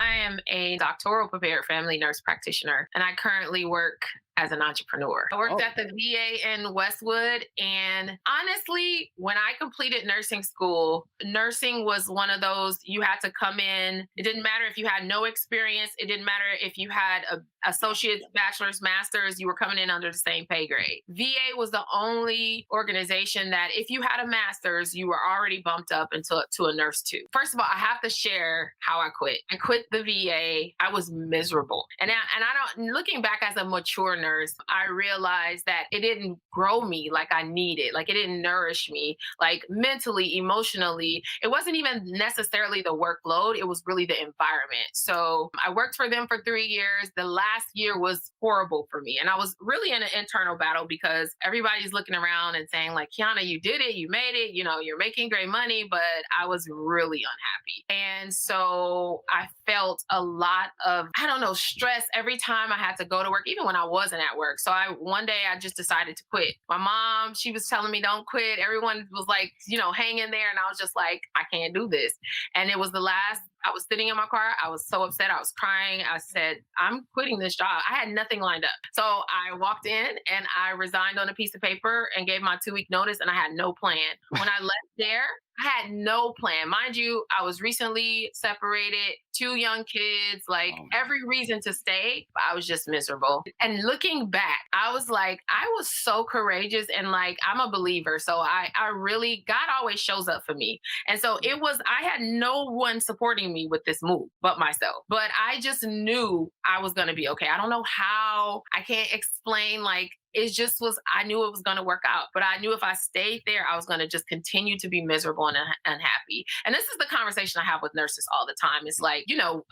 I am a doctoral prepared family nurse practitioner, and I currently work as an entrepreneur. I worked Oh, at the VA in Westwood, and honestly, when I completed nursing school, nursing was one of those you had to come in. It didn't matter if you had no experience, it didn't matter if you had a associate's, bachelor's, master's, you were coming in under the same pay grade. VA was the only organization that if you had a master's, you were already bumped up into to a nurse too. First of all, I have to share how I quit. I quit the VA. I was miserable. And I don't, looking back as a mature nurse, I realized that it didn't grow me like I needed. Like it didn't nourish me, like mentally, emotionally. It wasn't even necessarily the workload. It was really the environment. So I worked for them for 3 years. The last year was horrible for me. And I was really in an internal battle because everybody's looking around and saying, like, Kiana, you did it, you made it, you're making great money, but I was really unhappy. And so I felt a lot of, I don't know, stress every time I had to go to work, even when I wasn't at work. So one day I just decided to quit. My mom, she was telling me, don't quit. Everyone was like, hang in there. And I was just like, I can't do this. And it was the last I was sitting in my car. I was so upset. I was crying. I said, I'm quitting this job. I had nothing lined up. So I walked in and I resigned on a piece of paper and gave my 2-week notice, and I had no plan. When I left there, I had no plan. Mind you, I was recently separated, 2 young kids, like oh, every reason to stay, but I was just miserable. And looking back, I was like, I was so courageous, and like, I'm a believer. So I really, God always shows up for me. And so I had no one supporting me with this move but myself. But I just knew I was going to be okay. I don't know how, I can't explain, like, it just was, I knew it was going to work out, but I knew if I stayed there, I was going to just continue to be miserable and unhappy. And this is the conversation I have with nurses all the time. It's like,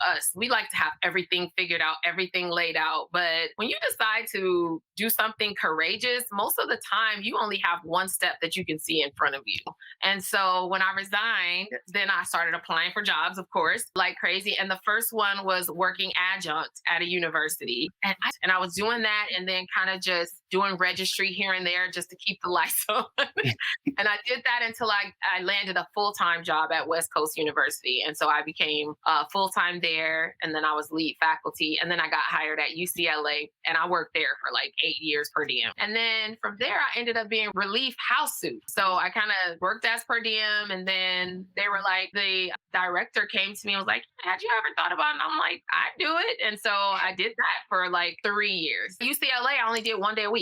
us, we like to have everything figured out, everything laid out. But when you decide to do something courageous, most of the time you only have one step that you can see in front of you. And so when I resigned, then I started applying for jobs, of course, like crazy. And the first one was working adjunct at a university. And I was doing that and then kind of just doing registry here and there just to keep the lights on. And I did that until I landed a full-time job at West Coast University. And so I became full-time there. And then I was lead faculty. And then I got hired at UCLA and I worked there for like 8 years per diem. And then from there, I ended up being relief house suit. So I kind of worked as per diem. And then they were like, the director came to me and was like, had you ever thought about it? And I'm like, I do it. And so I did that for like 3 years. UCLA, I only did 1 day a week.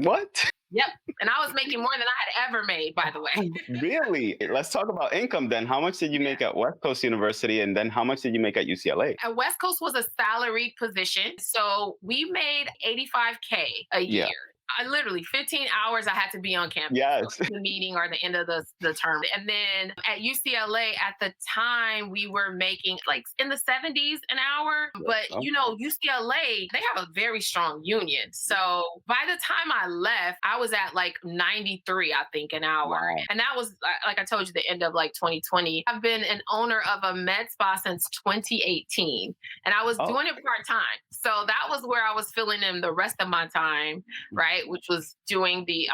what? Yep. And I was making more than I had ever made, by the way. Really? Let's talk about income then. How much did you make at West Coast University, and then how much did you make at UCLA? At West Coast was a salaried position. So we made 85K a Yeah. year. I literally 15 hours I had to be on campus Yes. the meeting or the end of the term. And then at UCLA at the time we were making like in the 70s an hour. But Okay. UCLA, they have a very strong union. So by the time I left, I was at like 93, I think, an hour. Wow. And that was like I told you, the end of like 2020. I've been an owner of a med spa since 2018. And I was Oh, doing it part-time. So that was where I was filling in the rest of my time, right? Which was doing the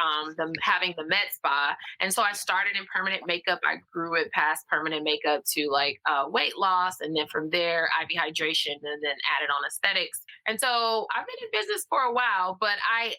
having the med spa. And so I started in permanent makeup. I grew it past permanent makeup to like weight loss, and then from there IV hydration, and then added on aesthetics. And so I've been in business for a while, but I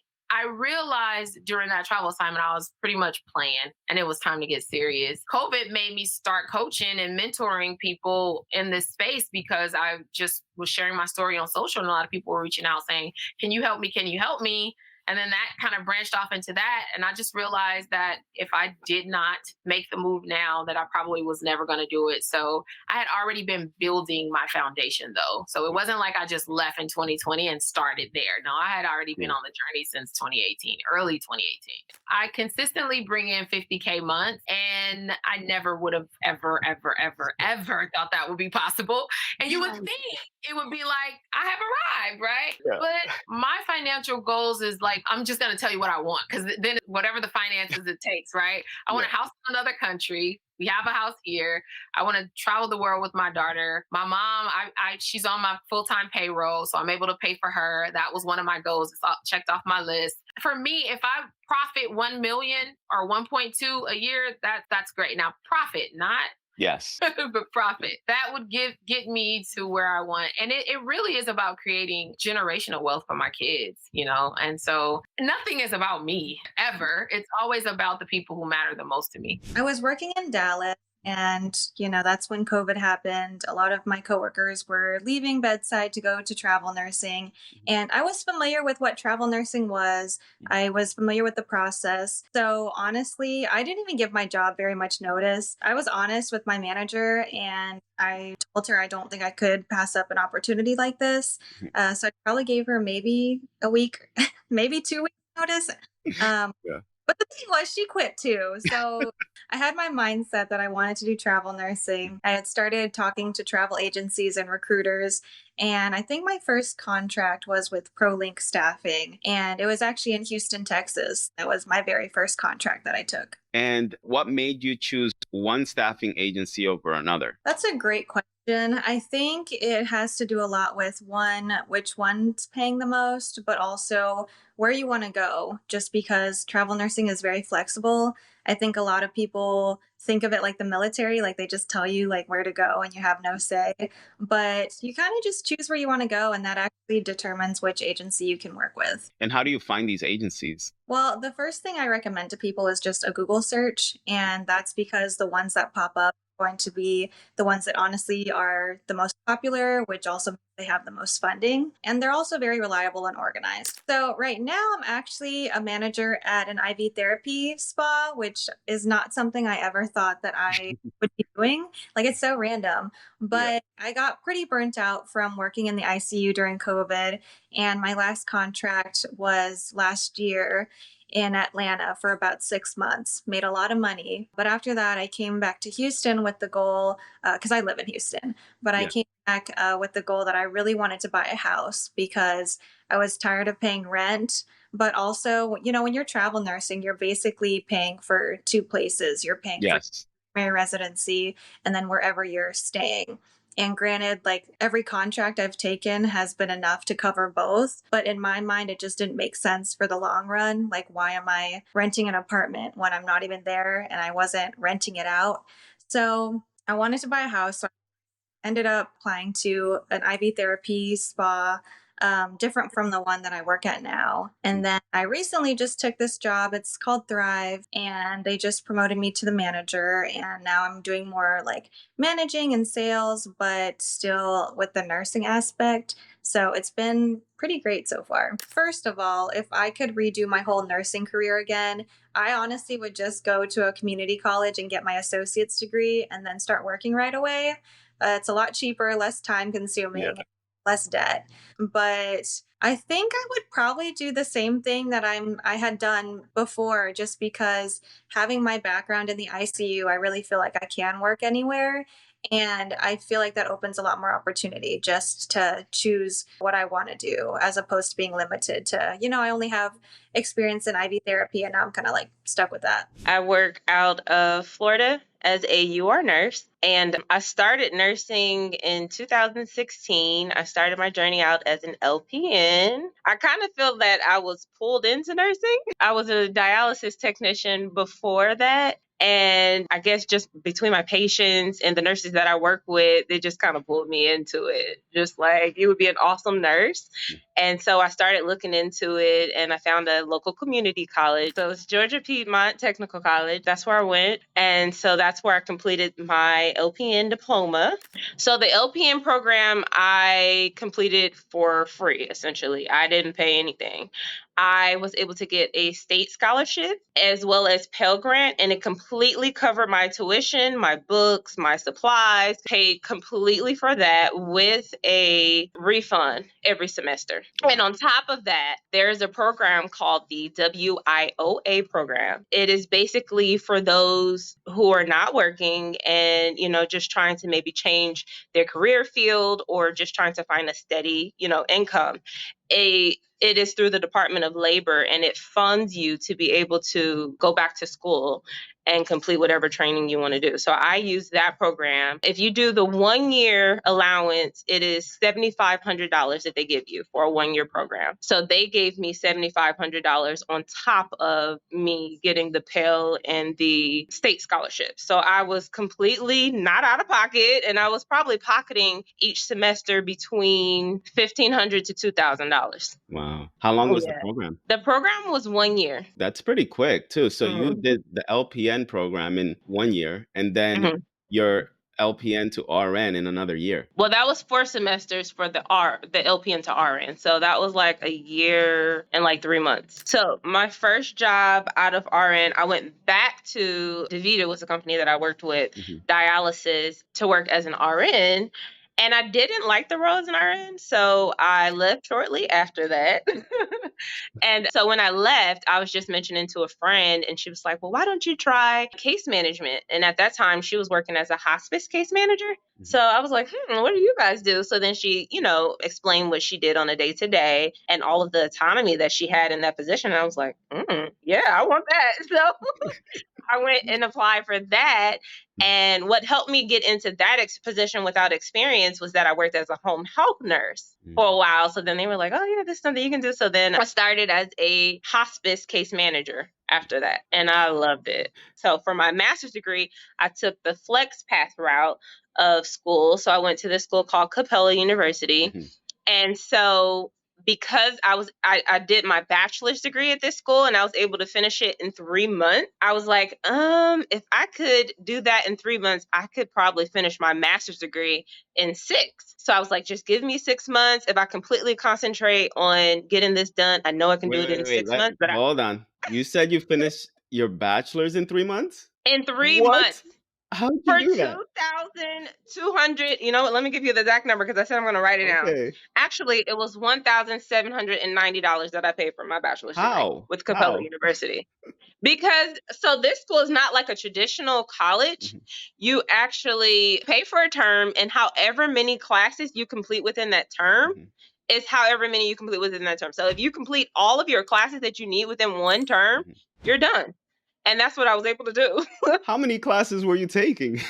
realized during that travel assignment, I was pretty much playing and it was time to get serious. COVID made me start coaching and mentoring people in this space because I just was sharing my story on social, and a lot of people were reaching out saying, can you help me? Can you help me? And then that kind of branched off into that. And I just realized that if I did not make the move now, that I probably was never going to do it. So I had already been building my foundation though. So it wasn't like I just left in 2020 and started there. No, I had already been yeah. on the journey since 2018, early 2018. I consistently bring in 50K months, and I never would have ever, ever, ever, ever thought that would be possible. And you would think it would be like, I have arrived, right? Yeah. But my financial goals is like, I'm just going to tell you what I want, because then whatever the finances it takes, right? I want Yeah. a house in another country. We have a house here. I want to travel the world with my daughter. My mom, she's on my full-time payroll, so I'm able to pay for her. That was one of my goals. It's all checked off my list. For me, if I profit 1 million or 1.2 a year, that's great. Now, profit, not Yes. but profit. That would get me to where I want. And it really is about creating generational wealth for my kids, you know? And so nothing is about me ever. It's always about the people who matter the most to me. I was working in Dallas. And, that's when COVID happened. A lot of my coworkers were leaving bedside to go to travel nursing. And I was familiar with what travel nursing was. I was familiar with the process. So honestly, I didn't even give my job very much notice. I was honest with my manager and I told her I don't think I could pass up an opportunity like this. So I probably gave her maybe a week, maybe 2 weeks notice. Yeah. But the thing was, she quit too. So I had my mindset that I wanted to do travel nursing. I had started talking to travel agencies and recruiters. And I think my first contract was with ProLink Staffing. And it was actually in Houston, Texas. That was my very first contract that I took. And what made you choose one staffing agency over another? That's a great question. I think it has to do a lot with one, which one's paying the most, but also where you want to go, just because travel nursing is very flexible. I think a lot of people think of it like the military, like they just tell you like where to go and you have no say, but you kind of just choose where you want to go and that actually determines which agency you can work with. And how do you find these agencies? Well, the first thing I recommend to people is just a Google search, and that's because the ones that pop up are going to be the ones that honestly are the most popular, which also means they have the most funding, and they're also very reliable and organized. So right now I'm actually a manager at an IV therapy spa, which is not something I ever thought that I would be doing. Like it's so random, but I got pretty burnt out from working in the ICU during COVID, and my last contract was last year in Atlanta for about 6 months, made a lot of money. But after that, I came back to Houston with the goal, because I live in Houston, but I came back with the goal that I really wanted to buy a house because I was tired of paying rent. But also, when you're travel nursing, you're basically paying for two places. You're paying for Yes. primary residency and then wherever you're staying. And granted, like every contract I've taken has been enough to cover both. But in my mind, it just didn't make sense for the long run. Like, why am I renting an apartment when I'm not even there and I wasn't renting it out? So I wanted to buy a house. So I ended up applying to an IV therapy spa, different from the one that I work at now. And then I recently just took this job. It's called Thrive, and they just promoted me to the manager. And now I'm doing more like managing and sales, but still with the nursing aspect. So it's been pretty great so far. First of all, if I could redo my whole nursing career again, I honestly would just go to a community college and get my associate's degree and then start working right away. It's a lot cheaper, less time consuming, less debt. But I think I would probably do the same thing that I had done before, just because having my background in the ICU, I really feel like I can work anywhere. And I feel like that opens a lot more opportunity just to choose what I want to do as opposed to being limited to, I only have experience in IV therapy and now I'm kind of like stuck with that. I work out of Florida as a UR nurse, and I started nursing in 2016. I started my journey out as an LPN. I kind of feel that I was pulled into nursing. I was a dialysis technician before that. And I guess just between my patients and the nurses that I work with, they just kind of pulled me into it. Just like, you would be an awesome nurse. And so I started looking into it and I found a local community college. So it's Georgia Piedmont Technical College. That's where I went. And so that's where I completed my LPN diploma. So the LPN program I completed for free, essentially. I didn't pay anything. I was able to get a state scholarship as well as Pell Grant, and it completely covered my tuition, my books, my supplies, paid completely for that with a refund every semester. And on top of that, there's a program called the WIOA program. It is basically for those who are not working and, just trying to maybe change their career field or just trying to find a steady, income. It is through the Department of Labor, and it funds you to be able to go back to school and complete whatever training you want to do. So I use that program. If you do the 1 year allowance, it is $7,500 that they give you for a 1 year program. So they gave me $7,500 on top of me getting the Pell and the state scholarship. So I was completely not out of pocket, and I was probably pocketing each semester between $1,500 to $2,000. Wow. How long was the Yeah. program? The program was 1 year. That's pretty quick too. So you Mhm. did the LPN program in 1 year, and then Mhm. your LPN to RN in another year. Well, that was 4 semesters for the LPN to RN. So that was like a year and like 3 months. So my first job out of RN, I went back to DaVita, was the company that I worked with, dialysis, to work as an RN. And I didn't like the role as an RN, so I left shortly after that. And so when I left, I was just mentioning to a friend, and she was like, well, why don't you try case management? And at that time, she was working as a hospice case manager. So I was like, what do you guys do? So then she, explained what she did on a day-to-day and all of the autonomy that she had in that position. And I was like, yeah, I want that. So I went and applied for that. And what helped me get into that position without experience was that I worked as a home health nurse for a while. So then they were like, oh, yeah, this is something you can do. So then I started as a hospice case manager after that. And I loved it. So for my master's degree, I took the flex path route of school. So I went to this school called Capella University. And so because I did my bachelor's degree at this school and I was able to finish it in 3 months, I was like, if I could do that in 3 months, I could probably finish my master's degree in 6. So I was like, just give me 6 months. If I completely concentrate on getting this done, I know I can do it in 6 months. But Hold on. You said you finished your bachelor's in 3 months? in 3 What? months. How'd you For do that? 2,200, you know what? Let me give you the exact number because I said I'm going to write it down. Okay. Actually, it was $1,790 that I paid for my bachelor's degree How? with Capella How? University. Because this school is not like a traditional college. You actually pay for a term, and however many classes you complete within that term is however many you complete within that term. So if you complete all of your classes that you need within one term, you're done. And that's what I was able to do. How many classes were you taking?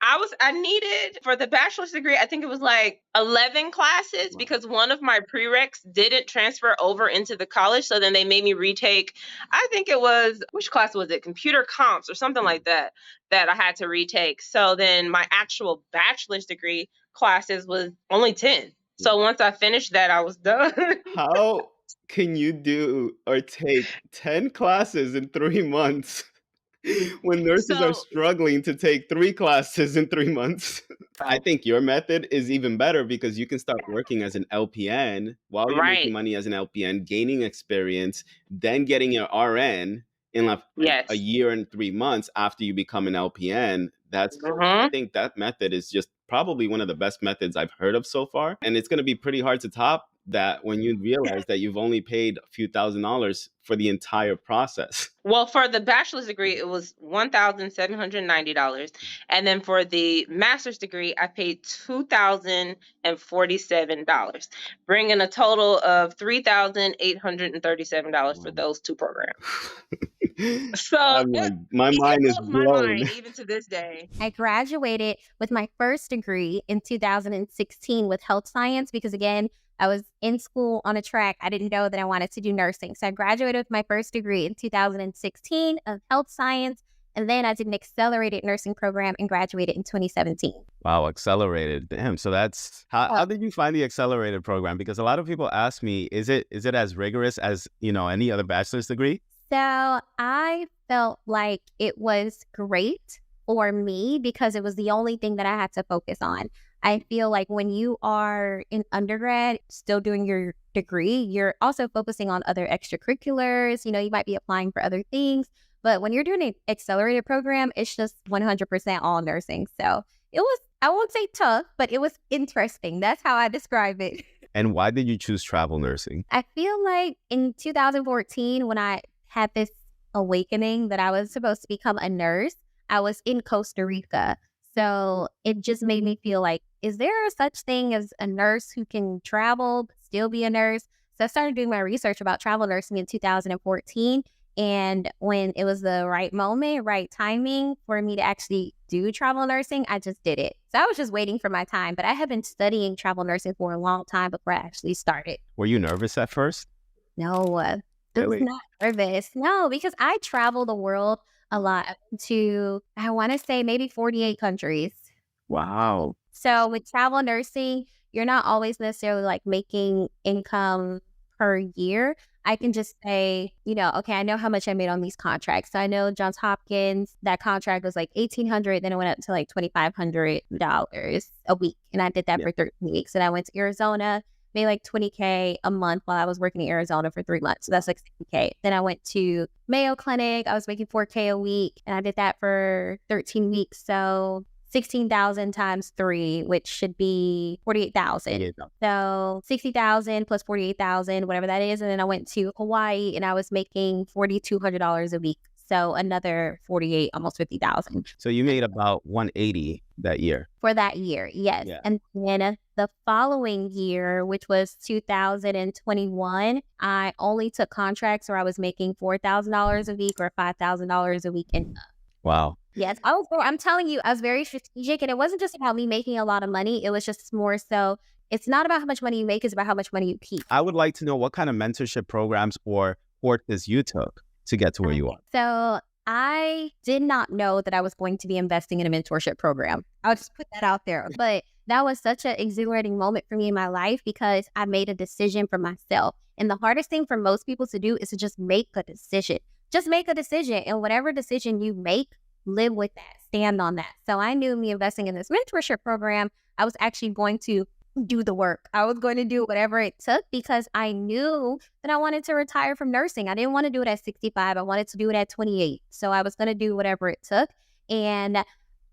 I needed, for the bachelor's degree, I think it was like 11 classes because one of my prereqs didn't transfer over into the college. So then they made me retake, I think it was, which class was it? Computer comps or something like that I had to retake. So then my actual bachelor's degree classes was only 10. So once I finished that, I was done. How can you do or take 10 classes in 3 months when nurses are struggling to take 3 classes in 3 months? I think your method is even better because you can start working as an LPN while you're making money as an LPN, gaining experience, then getting your RN in like a year and 3 months after you become an LPN. I think that method is just probably one of the best methods I've heard of so far. And it's going to be pretty hard to top that when you realize that you've only paid a few $1,000s for the entire process. Well, for the bachelor's degree, it was $1,790. And then for the master's degree, I paid $2,047, bringing a total of $3,837 for those 2 programs. So my mind is blown. My mind even to this day. I graduated with my first degree in 2016 with health science because, again, I was in school on a track. I didn't know that I wanted to do nursing. So I graduated with my first degree in 2016 of health science. And then I did an accelerated nursing program and graduated in 2017. Wow, accelerated. Damn. So that's how did you find the accelerated program? Because a lot of people ask me, is it as rigorous as, any other bachelor's degree? So I felt like it was great for me because it was the only thing that I had to focus on. I feel like when you are in undergrad, still doing your degree, you're also focusing on other extracurriculars. You might be applying for other things. But when you're doing an accelerated program, it's just 100% all nursing. So it was, I won't say tough, but it was interesting. That's how I describe it. And why did you choose travel nursing? I feel like in 2014, when I had this awakening that I was supposed to become a nurse, I was in Costa Rica. So it just made me feel like, is there such thing as a nurse who can travel but still be a nurse? So I started doing my research about travel nursing in 2014. And when it was the right moment, right timing for me to actually do travel nursing, I just did it. So I was just waiting for my time, but I had been studying travel nursing for a long time before I actually started. Were you nervous at first? No, I was Really? not nervous. No, because I travel the world a lot to, I want to say maybe 48 countries. Wow. So with travel nursing, you're not always necessarily like making income per year. I can just say, okay, I know how much I made on these contracts. So I know Johns Hopkins, that contract was like $1,800, then it went up to like $2,500 a week. And I did that for 13 weeks. And I went to Arizona, made like $20K a month while I was working in Arizona for 3 months. So that's like $60K. Then I went to Mayo Clinic. I was making $4K a week. And I did that for 13 weeks. So 16,000 times 3, which should be 48,000. So 60,000 plus 48,000, whatever that is. And then I went to Hawaii and I was making $4,200 a week. So another 48, almost 50,000. So you made about 180 that year. For that year, yes. Yeah. And then the following year, which was 2021, I only took contracts where I was making $4,000 a week or $5,000 a week. Wow. Yes, I'm telling you, I was very strategic, and it wasn't just about me making a lot of money. It was just more so, it's not about how much money you make, it's about how much money you keep. I would like to know what kind of mentorship programs or courses you took to get to where you are. So I did not know that I was going to be investing in a mentorship program. I'll just put that out there. But that was such an exhilarating moment for me in my life because I made a decision for myself. And the hardest thing for most people to do is to just make a decision. Just make a decision. And whatever decision you make, live with that, stand on that. So I knew me investing in this mentorship program, I was actually going to do the work. I was going to do whatever it took because I knew that I wanted to retire from nursing. I didn't want to do it at 65. I wanted to do it at 28. So I was going to do whatever it took. And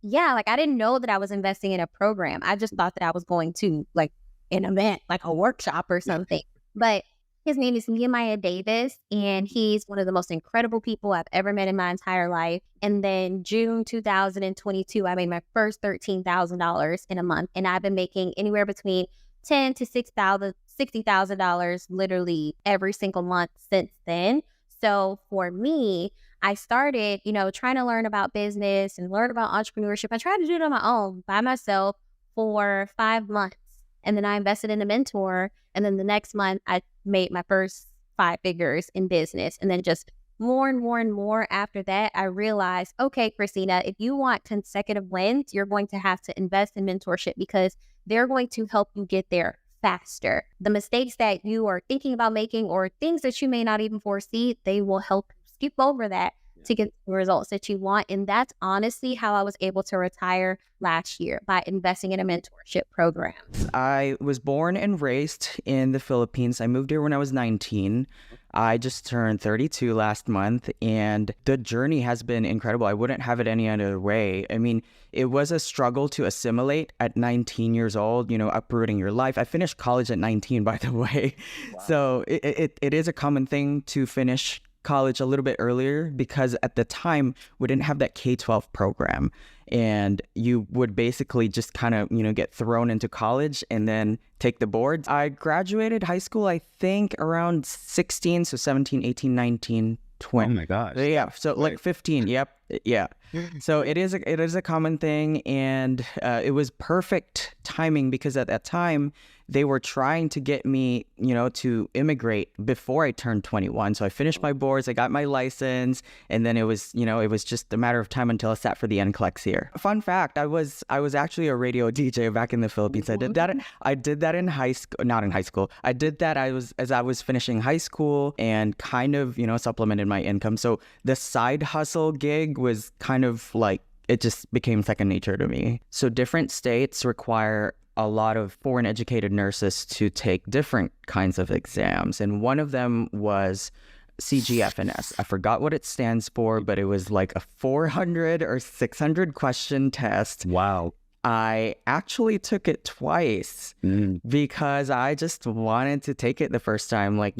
yeah, like I didn't know that I was investing in a program. I just thought that I was going to like an event, like a workshop or something. But his name is Nehemiah Davis, and he's one of the most incredible people I've ever met in my entire life. And then June 2022, I made my first $13,000 in a month, and I've been making anywhere between $10,000 to $60,000 literally every single month since then. So for me, I started, trying to learn about business and learn about entrepreneurship. I tried to do it on my own by myself for 5 months. And then I invested in a mentor. And then the next month, I made my first 5 figures in business. And then just more and more and more after that, I realized, okay, Christina, if you want consecutive wins, you're going to have to invest in mentorship because they're going to help you get there faster. The mistakes that you are thinking about making or things that you may not even foresee, they will help skip over that to get the results that you want. And that's honestly how I was able to retire last year, by investing in a mentorship program. I was born and raised in the Philippines. I moved here when I was 19. I just turned 32 last month, and the journey has been incredible. I wouldn't have it any other way. I mean, it was a struggle to assimilate at 19 years old, uprooting your life. I finished college at 19, by the way. Wow. So it is a common thing to finish college a little bit earlier because at the time we didn't have that K-12 program, and you would basically just kind of get thrown into college and then take the boards. I graduated high school I think around 16, so 17, 18, 19, 20. Oh my gosh. Yeah, so like 15. Yep. Yeah. So it is a common thing, and it was perfect timing because at that time they were trying to get me, to immigrate before I turned 21. So I finished my boards, I got my license, and then it was just a matter of time until I sat for the NCLEX here. Fun fact, I was actually a radio DJ back in the Philippines. I did that in high school, not in high school. I did that as I was finishing high school and kind of, supplemented my income. So the side hustle gig was kind of like, it just became second nature to me. So different states require a lot of foreign educated nurses to take different kinds of exams. And one of them was CGFNS. I forgot what it stands for, but it was like a 400 or 600 question test. Wow. I actually took it twice because I just wanted to take it the first time. I'm like,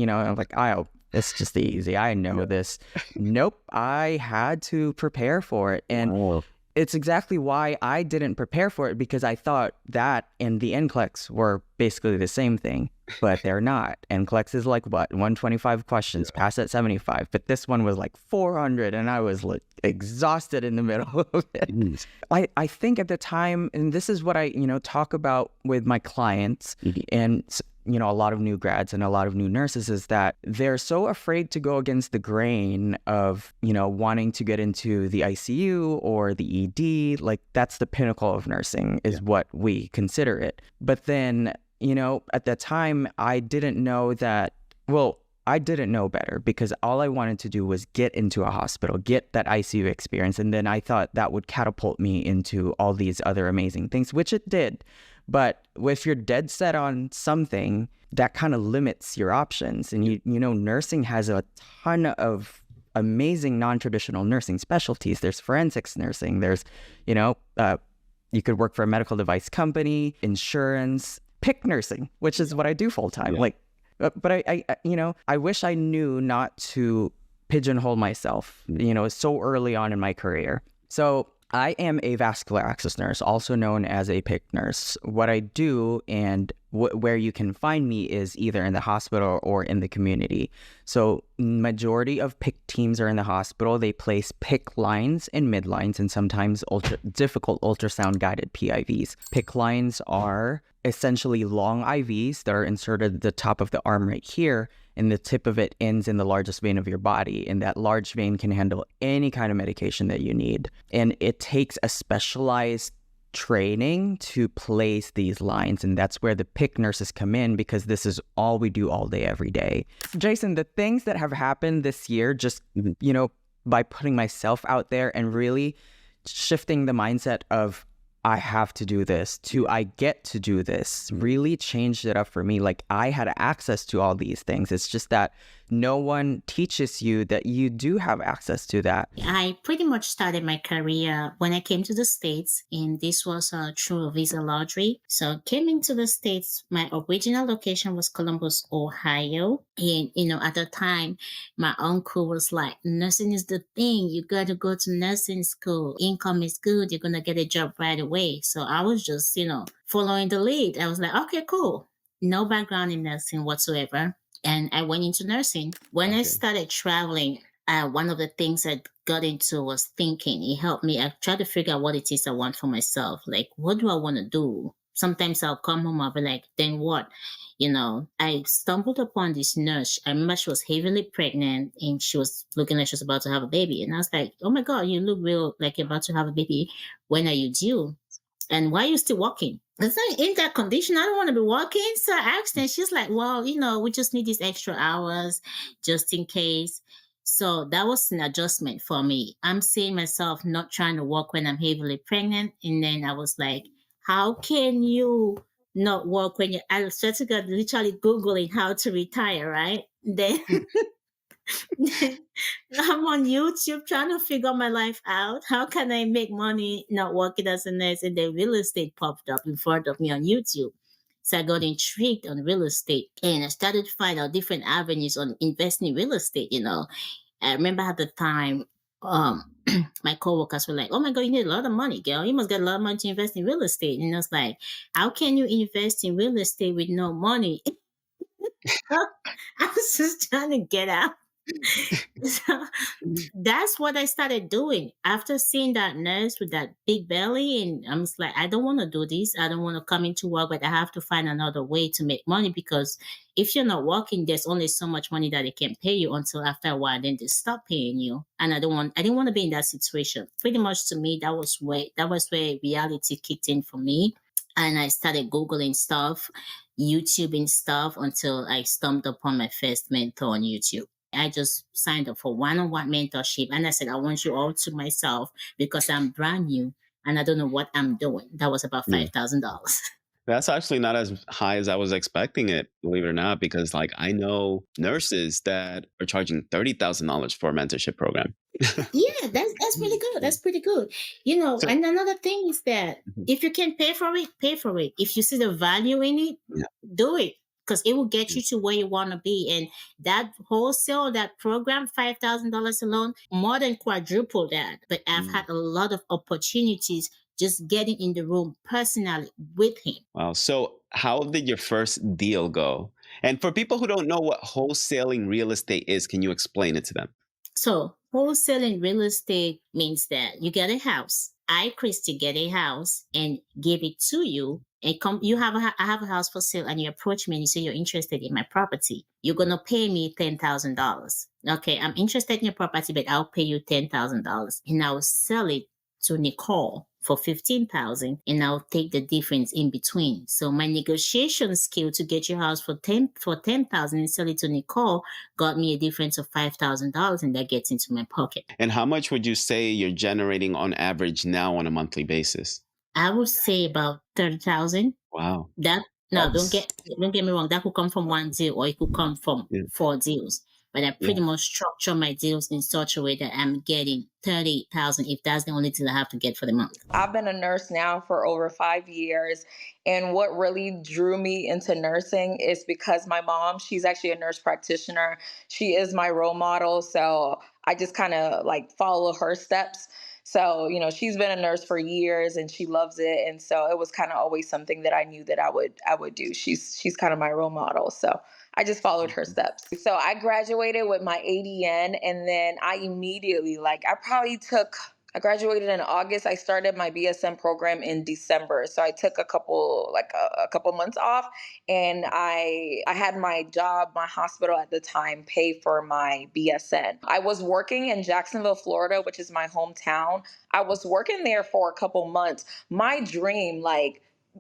it's just easy. I know this. Nope. I had to prepare for it. And it's exactly why I didn't prepare for it, because I thought that and the NCLEX were basically the same thing. but they're not. NCLEX is like what, 125 questions, pass at 75. But this one was like 400, and I was like exhausted in the middle of it. I think at the time, and this is what I talk about with my clients and a lot of new grads and a lot of new nurses, is that they're so afraid to go against the grain of wanting to get into the ICU or the ED. Like, that's the pinnacle of nursing is what we consider it. But then at that time, I didn't know that, I didn't know better, because all I wanted to do was get into a hospital, get that ICU experience. And then I thought that would catapult me into all these other amazing things, which it did. But if you're dead set on something, that kind of limits your options. And nursing has a ton of amazing non-traditional nursing specialties. There's forensics nursing. There's, you could work for a medical device company, insurance, PIC nursing, which is what I do full time. But I wish I knew not to pigeonhole myself, so early on in my career. So I am a vascular access nurse, also known as a PIC nurse. What I do and where you can find me is either in the hospital or in the community. So majority of PIC teams are in the hospital. They place PIC lines and midlines and sometimes difficult ultrasound guided PIVs. PIC lines are essentially long IVs that are inserted at the top of the arm right here, and the tip of it ends in the largest vein of your body, and that large vein can handle any kind of medication that you need. And it takes a specialized training to place these lines, and that's where the PIC nurses come in, because this is all we do all day, every day. Jason, the things that have happened this year, just by putting myself out there and really shifting the mindset of I have to do this to I get to do this, really changed it up for me. Like, I had access to all these things. It's just that no one teaches you that you do have access to that. I pretty much started my career when I came to the States, and this was through a visa lottery. So came into the States, my original location was Columbus, Ohio. And, at the time, my uncle was like, nursing is the thing. You got to go to nursing school. Income is good. You're going to get a job right away. So I was just, following the lead. I was like, okay, cool. No background in nursing whatsoever. And I went into nursing. When I started traveling, one of the things I got into was thinking. It helped me. I tried to figure out what it is I want for myself. Like, what do I want to do? Sometimes I'll come home, I'll be like, then what? I stumbled upon this nurse. I remember she was heavily pregnant and she was looking like she was about to have a baby. And I was like, oh my God, you look real like you're about to have a baby. When are you due? And why are you still walking? I said, in that condition, I don't want to be walking. So I asked her, she's like, well, we just need these extra hours just in case. So that was an adjustment for me. I'm seeing myself not trying to walk when I'm heavily pregnant. And then I was like, how can you not work when I swear to God, literally Googling how to retire, right? Then I'm on YouTube trying to figure my life out. How can I make money not working as a nurse? And then real estate popped up in front of me on YouTube. So I got intrigued on real estate and I started to find out different avenues on investing in real estate. I remember at the time, my coworkers were like, oh my God, you need a lot of money, girl. You must get a lot of money to invest in real estate. And I was like, how can you invest in real estate with no money? I was just trying to get out. So that's what I started doing after seeing that nurse with that big belly. And I'm just like, I don't want to do this. I don't want to come into work, but I have to find another way to make money, because if you're not working, there's only so much money that they can pay you until after a while, then they stop paying you. And I didn't want to be in that situation. Pretty much to me, that was where reality kicked in for me. And I started Googling stuff, YouTubing stuff until I stumbled upon my first mentor on YouTube. I just signed up for one-on-one mentorship. And I said, I want you all to myself because I'm brand new and I don't know what I'm doing. That was about $5,000. That's actually not as high as I was expecting it, believe it or not, because I know nurses that are charging $30,000 for a mentorship program. Yeah, that's pretty good. That's pretty good. So, and another thing is that if you can pay for it, pay for it. If you see the value in it, do it. Because it will get you to where you want to be. And that wholesale, that program, $5,000 alone, more than quadruple that. But I've had a lot of opportunities just getting in the room personally with him. Wow. So how did your first deal go? And for people who don't know what wholesaling real estate is, can you explain it to them? So wholesaling real estate means that you get a house. I, Christy, get a house and give it to you. And I have a house for sale, and you approach me and you say you're interested in my property. You're gonna pay me $10,000. Okay, I'm interested in your property, but I'll pay you $10,000, and I'll sell it to Nicole for $15,000, and I'll take the difference in between. So my negotiation skill to get your house for $10,000 and sell it to Nicole got me a difference of $5,000, and that gets into my pocket. And how much would you say you're generating on average now on a monthly basis? I would say about 30,000. Wow. Don't get me wrong. That could come from one deal, or it could come from 4 deals. But I pretty much structure my deals in such a way that I'm getting 30,000 if that's the only deal I have to get for the month. I've been a nurse now for over 5 years. And what really drew me into nursing is because my mom, she's actually a nurse practitioner. She is my role model. So I just kind of like follow her steps. So, she's been a nurse for years and she loves it. And so it was kind of always something that I knew that I would do. She's kind of my role model. So I just followed her steps. So I graduated with my ADN, and then I immediately, I graduated in August. I started my BSN program in December. So I took a couple months off, and I had my hospital at the time pay for my BSN. I was working in Jacksonville, Florida, which is my hometown. I was working there for a couple months. My dream,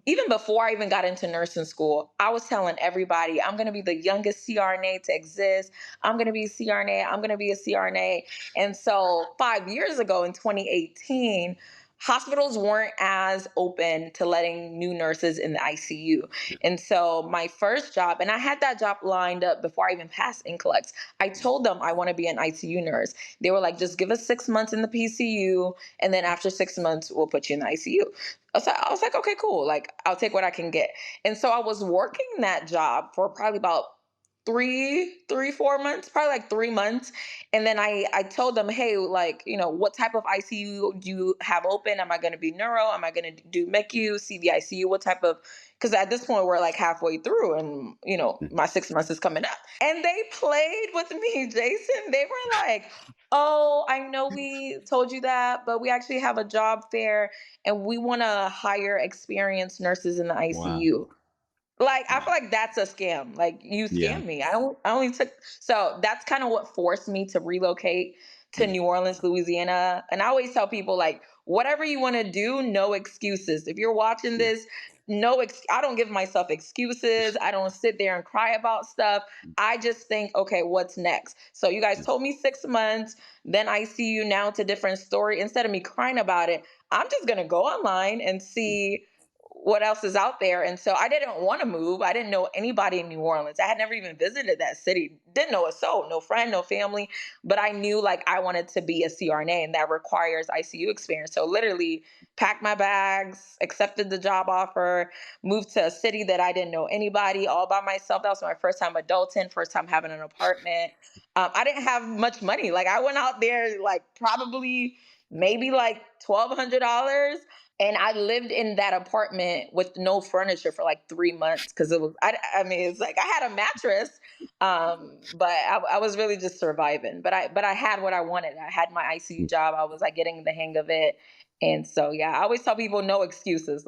even before I even got into nursing school, I was telling everybody, I'm going to be the youngest CRNA to exist. I'm going to be a CRNA. I'm going to be a CRNA. And so 5 years ago in 2018, hospitals weren't as open to letting new nurses in the ICU. And so my first job, and I had that job lined up before I even passed NCLEX, I told them I want to be an ICU nurse. They were like, just give us 6 months in the PCU, and then after 6 months, we'll put you in the ICU. So I was like, okay, cool. I'll take what I can get. And so I was working that job for probably about 4 months, probably 3 months. And then I told them, hey, what type of ICU do you have open? Am I going to be neuro? Am I going to do MECU, CVICU? What type of, because at this point we're halfway through and, my 6 months is coming up. And they played with me, Jason. They were like, oh, I know we told you that, but we actually have a job fair and we want to hire experienced nurses in the ICU. Wow. I feel like that's a scam. You scammed me. So that's kind of what forced me to relocate to New Orleans, Louisiana. And I always tell people, whatever you want to do, no excuses. If you're watching this, I don't give myself excuses. I don't sit there and cry about stuff. I just think, okay, what's next? So you guys told me 6 months, then I see you now. It's a different story. Instead of me crying about it, I'm just going to go online and see what else is out there. And so I didn't want to move. I didn't know anybody in New Orleans. I had never even visited that city. Didn't know a soul, no friend, no family. But I knew I wanted to be a CRNA, and that requires ICU experience. So literally packed my bags, accepted the job offer, moved to a city that I didn't know anybody, all by myself. That was my first time adulting, first time having an apartment. I didn't have much money. I went out there probably maybe $1,200. And I lived in that apartment with no furniture for 3 months because it was, I had a mattress, but I was really just surviving. But I had what I wanted. I had my ICU job. I was getting the hang of it. And so, I always tell people no excuses.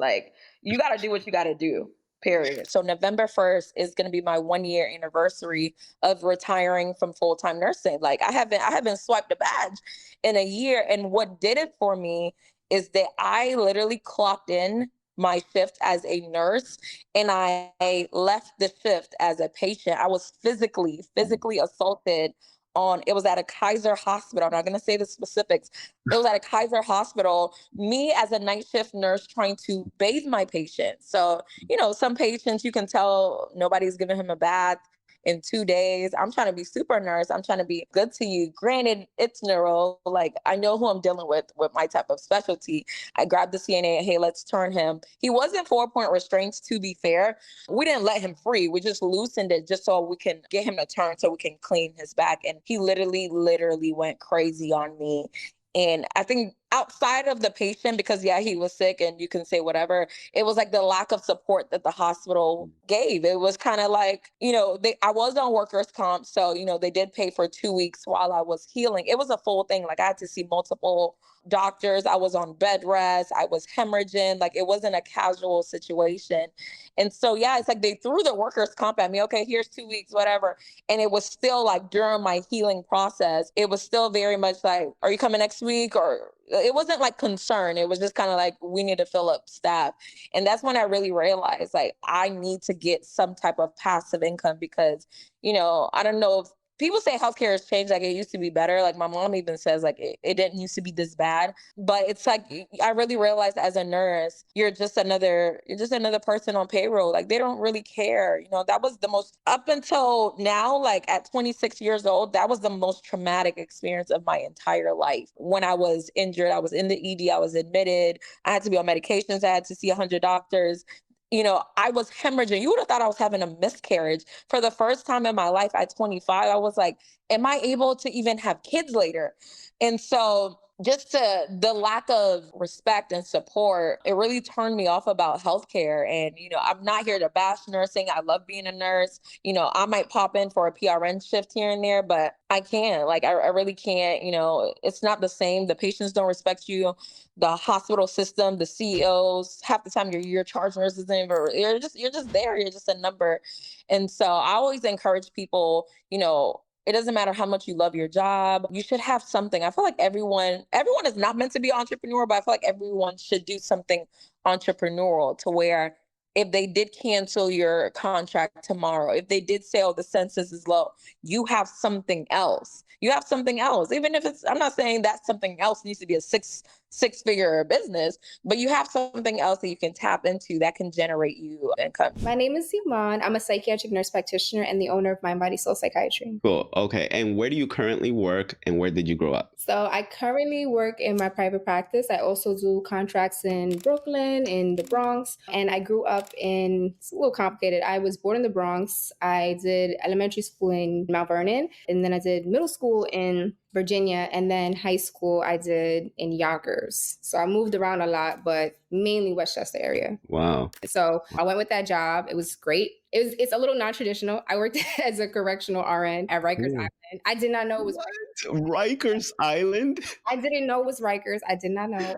You got to do what you got to do, period. So November 1st is going to be my 1-year anniversary of retiring from full-time nursing. I haven't swiped a badge in a year. And what did it for me is that I literally clocked in my shift as a nurse and I left the shift as a patient. I was physically assaulted it was at a Kaiser hospital. I'm not going to say the specifics. It was at a Kaiser hospital, me as a night shift nurse trying to bathe my patient. So, some patients you can tell nobody's giving him a bath in 2 days. I'm trying to be super nurse. I'm trying to be good to you. Granted, it's neuro. I know who I'm dealing with my type of specialty. I grabbed the CNA. Hey, let's turn him. He wasn't 4-point restraints, to be fair. We didn't let him free. We just loosened it just so we can get him to turn so we can clean his back. And he literally went crazy on me. And I outside of the patient, because yeah, he was sick and you can say whatever, it was like the lack of support that the hospital gave. It was kind of like, I was on workers comp, so they did pay for 2 weeks while I was healing. It was a full thing. Like I had to see multiple doctors. I was on bed rest. I was hemorrhaging. Like it wasn't a casual situation. And so, yeah, it's like they threw the workers comp at me. Okay, here's 2 weeks, whatever. And it was still like during my healing process, it was still very much like, are you coming next week? Or it wasn't like concern. It was just kind of like, we need to fill up staff. And that's when I really realized like, I need to get some type of passive income because, I don't know if people say healthcare has changed, like it used to be better. Like my mom even says like it didn't used to be this bad. But it's like I really realized as a nurse, you're just another person on payroll. Like they don't really care. That was the most up until now, like at 26 years old, that was the most traumatic experience of my entire life. When I was injured, I was in the ED, I was admitted, I had to be on medications, I had to see 100 doctors. I was hemorrhaging. You would have thought I was having a miscarriage. For the first time in my life at 25, I was like, am I able to even have kids later? And so just the lack of respect and support, it really turned me off about healthcare. And, I'm not here to bash nursing. I love being a nurse. I might pop in for a PRN shift here and there, but I can't. Like, I really can't. It's not the same. The patients don't respect you. The hospital system, the CEOs, half the time your charge nurse isn't even, you're just there. You're just a number. And so I always encourage people, it doesn't matter how much you love your job. You should have something. I feel like everyone is not meant to be an entrepreneur, but I feel like everyone should do something entrepreneurial to where if they did cancel your contract tomorrow, if they did say, oh, the census is low, you have something else. You have something else. Even if I'm not saying that something else needs to be a six-figure business, but you have something else that you can tap into that can generate you income. My name is Iman. I'm a psychiatric nurse practitioner and the owner of Mind Body Soul Psychiatry. Cool. Okay. And where do you currently work and where did you grow up? So I currently work in my private practice. I also do contracts in Brooklyn, in the Bronx, and I grew up it's a little complicated. I was born in the Bronx. I did elementary school in Mount Vernon, and then I did middle school in Virginia, and then high school I did in Yonkers. So I moved around a lot, but mainly Westchester area. Wow. So I went with that job. It was great. It's a little non-traditional. I worked as a correctional RN at Rikers Island. I did not know it was Rikers Island. I didn't know it was Rikers. I did not know.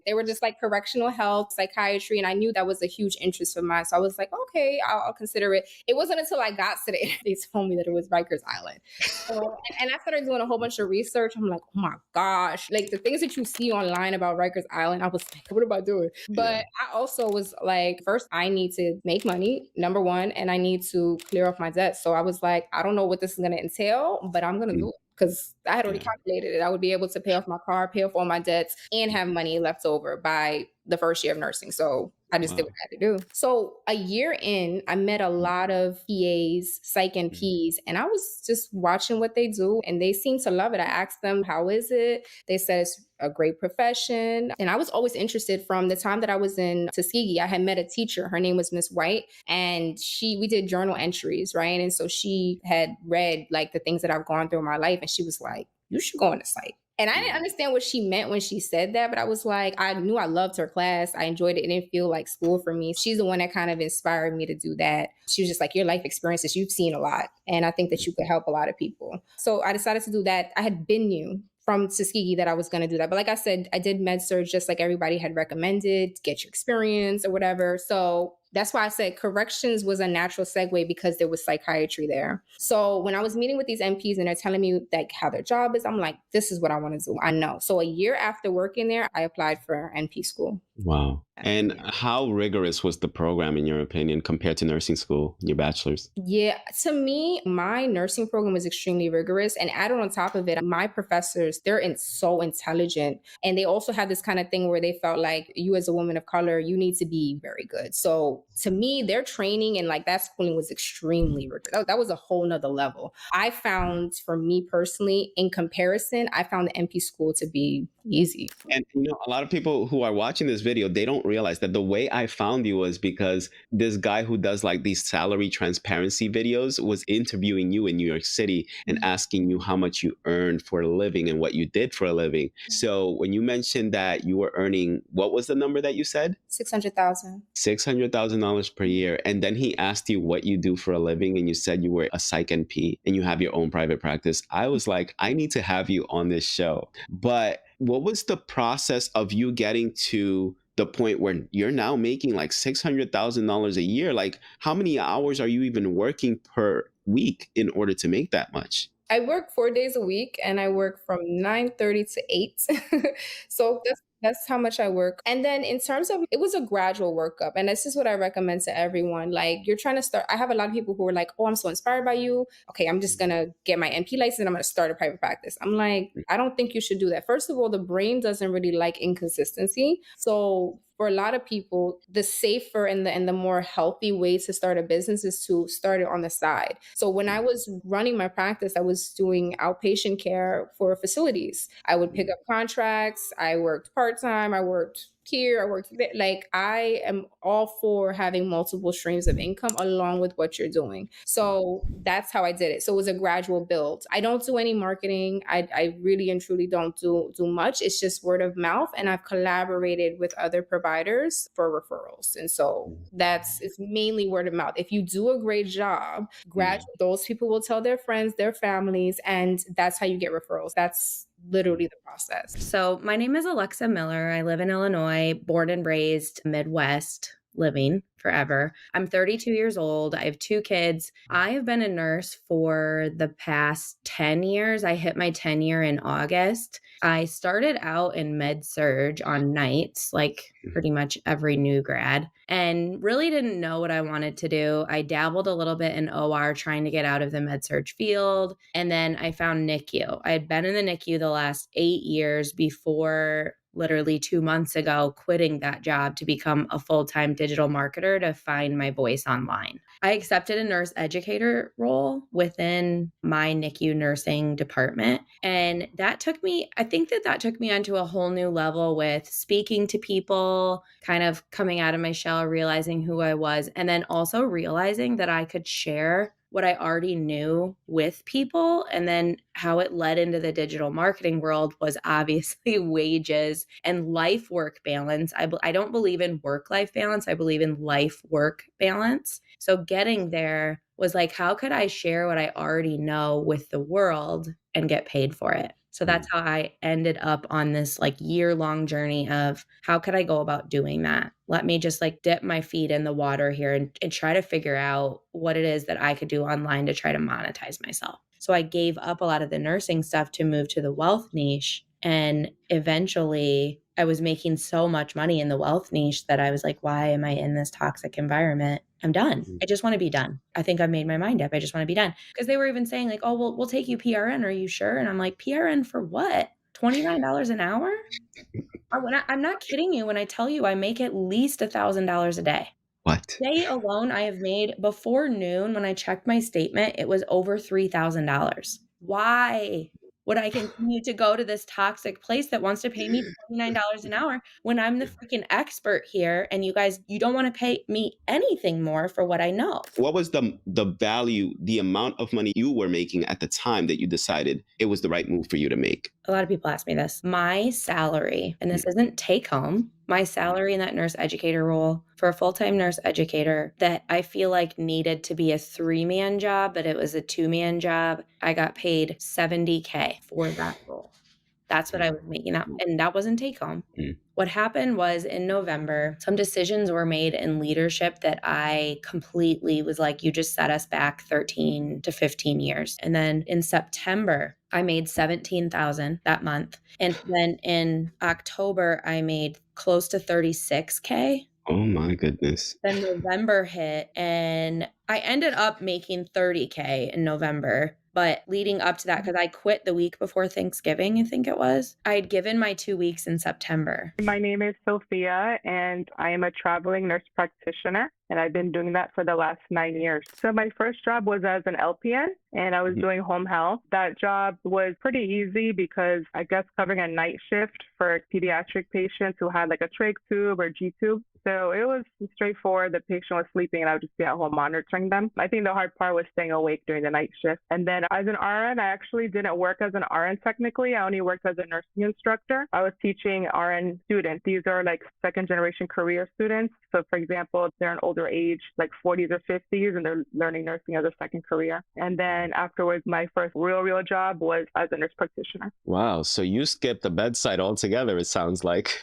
They were just like correctional health, psychiatry, and I knew that was a huge interest of mine. So I was like, okay, I'll consider it. It wasn't until I got to the they told me that it was Rikers Island. So, and I started doing a whole bunch of research. I'm like, oh my gosh, like the things that you see online about Rikers Island, I was like, what am I doing? But I also was like, first, I need to make money, number one, and I need to clear off my debts. So I was like, I don't know what this is going to entail, but I'm going to do it. Because I had already calculated it. I would be able to pay off my car, pay off all my debts, and have money left over by the first year of nursing. So I just did what I had to do. So a year in, I met a lot of PAs, psych and Ps, and I was just watching what they do, and they seemed to love it. I asked them, how is it? They said it's a great profession. And I was always interested from the time that I was in Tuskegee. I had met a teacher. Her name was Miss White, and we did journal entries, right? And so she had read like the things that I've gone through in my life, and she was like, you should go into psych. And I didn't understand what she meant when she said that, but I was like, I knew I loved her class. I enjoyed it. It didn't feel like school for me. She's the one that kind of inspired me to do that. She was just like, your life experiences, you've seen a lot. And I think that you could help a lot of people. So I decided to do that. I had been new from Tuskegee that I was going to do that. But like I said, I did med surg just like everybody had recommended, get your experience or whatever. So that's why I said corrections was a natural segue because there was psychiatry there. So when I was meeting with these NPs and they're telling me like how their job is, I'm like, this is what I want to do. I know. So a year after working there, I applied for NP school. Wow. And how rigorous was the program, in your opinion, compared to nursing school, your bachelor's? Yeah, to me, my nursing program was extremely rigorous. And added on top of it, my professors, they're so intelligent. And they also had this kind of thing where they felt like you as a woman of color, you need to be very good. So So to me, their training and like that schooling was extremely rigorous. That was a whole nother level. I found, for me personally, in comparison, I found the NP school to be easy. And a lot of people who are watching this video, they don't realize that the way I found you was because this guy who does like these salary transparency videos was interviewing you in New York City and asking you how much you earned for a living and what you did for a living. So when you mentioned that you were earning, what was the number that you said? $600,000. $600,000 per year. And then he asked you what you do for a living and you said you were a psych NP and you have your own private practice. I was like, I need to have you on this show. But what was the process of you getting to the point where you're now making like $600,000 a year? Like, how many hours are you even working per week in order to make that much? I work 4 days a week and I work from 9:30 to 8. So that's how much I work. And then in terms of, it was a gradual workup. And this is what I recommend to everyone. Like, you're trying to start, I have a lot of people who are like, oh, I'm so inspired by you. Okay, I'm just going to get my NP license and I'm going to start a private practice. I'm like, I don't think you should do that. First of all, the brain doesn't really like inconsistency. So for a lot of people, the safer and the more healthy way to start a business is to start it on the side. So when I was running my practice, I was doing outpatient care for facilities. I would pick up contracts. I worked part-time. I worked here, I worked there. Like, I am all for having multiple streams of income along with what you're doing. So that's how I did it. So it was a gradual build. I don't do any marketing. I really and truly don't do much. It's just word of mouth. And I've collaborated with other providers for referrals. And so it's mainly word of mouth. If you do a great job, gradually those people will tell their friends, their families, and that's how you get referrals. That's literally the process. So my name is Alexa Miller. I live in Illinois, born and raised Midwest, living forever. I'm 32 years old. I have 2 kids. I have been a nurse for the past 10 years. I hit my 10 year in August. I started out in med surg on nights, like pretty much every new grad, and really didn't know what I wanted to do. I dabbled a little bit in OR trying to get out of the med surg field. And then I found NICU. I had been in the NICU the last 8 years before literally 2 months ago, quitting that job to become a full-time digital marketer to find my voice online. I accepted a nurse educator role within my NICU nursing department. And that took me, I think that took me onto a whole new level with speaking to people, kind of coming out of my shell, realizing who I was, and then also realizing that I could share what I already knew with people. And then how it led into the digital marketing world was obviously wages and life-work balance. I don't believe in work-life balance. I believe in life-work balance. So getting there was like, how could I share what I already know with the world and get paid for it? So that's how I ended up on this like year-long journey of how could I go about doing that? Let me just like dip my feet in the water here and try to figure out what it is that I could do online to try to monetize myself. So I gave up a lot of the nursing stuff to move to the wealth niche. And eventually I was making so much money in the wealth niche that I was like, why am I in this toxic environment? I'm done. I just want to be done. I think I've made my mind up. I just want to be done. Because they were even saying like, oh, we'll take you PRN. Are you sure? And I'm like, PRN for what? $29 an hour? I'm not kidding you when I tell you I make at least $1,000 a day. What? Today alone, I have made, before noon, when I checked my statement, it was over $3,000. Why would I continue to go to this toxic place that wants to pay me $29 an hour when I'm the freaking expert here and you guys, you don't want to pay me anything more for what I know? What was the value, the amount of money you were making at the time that you decided it was the right move for you to make? A lot of people ask me this. My salary, and this isn't take home, my salary in that nurse educator role for a full-time nurse educator that I feel like needed to be a 3-man job, but it was a 2-man job. I got paid $70K for that role. That's what I was making up. And that wasn't take home. What happened was in November, some decisions were made in leadership that I completely was like, you just set us back 13 to 15 years. And then in September, I made $17,000 that month. And then in October, I made close to $36K. Oh my goodness. Then November hit and I ended up making $30K in November. But leading up to that, because I quit the week before Thanksgiving, I think it was, I'd given my 2 weeks in September. My name is Sophia, and I am a traveling nurse practitioner, and I've been doing that for the last 9 years. So my first job was as an LPN, and I was doing home health. That job was pretty easy because I guess covering a night shift for pediatric patients who had like a trach tube or G tube. So it was straightforward. The patient was sleeping and I would just be at home monitoring them. I think the hard part was staying awake during the night shift. And then as an RN, I actually didn't work as an RN technically. I only worked as a nursing instructor. I was teaching RN students. These are like second generation career students. So for example, they're an older age, like 40s or 50s, and they're learning nursing as a second career. And then afterwards, my first real job was as a nurse practitioner. Wow. So you skipped the bedside altogether, it sounds like.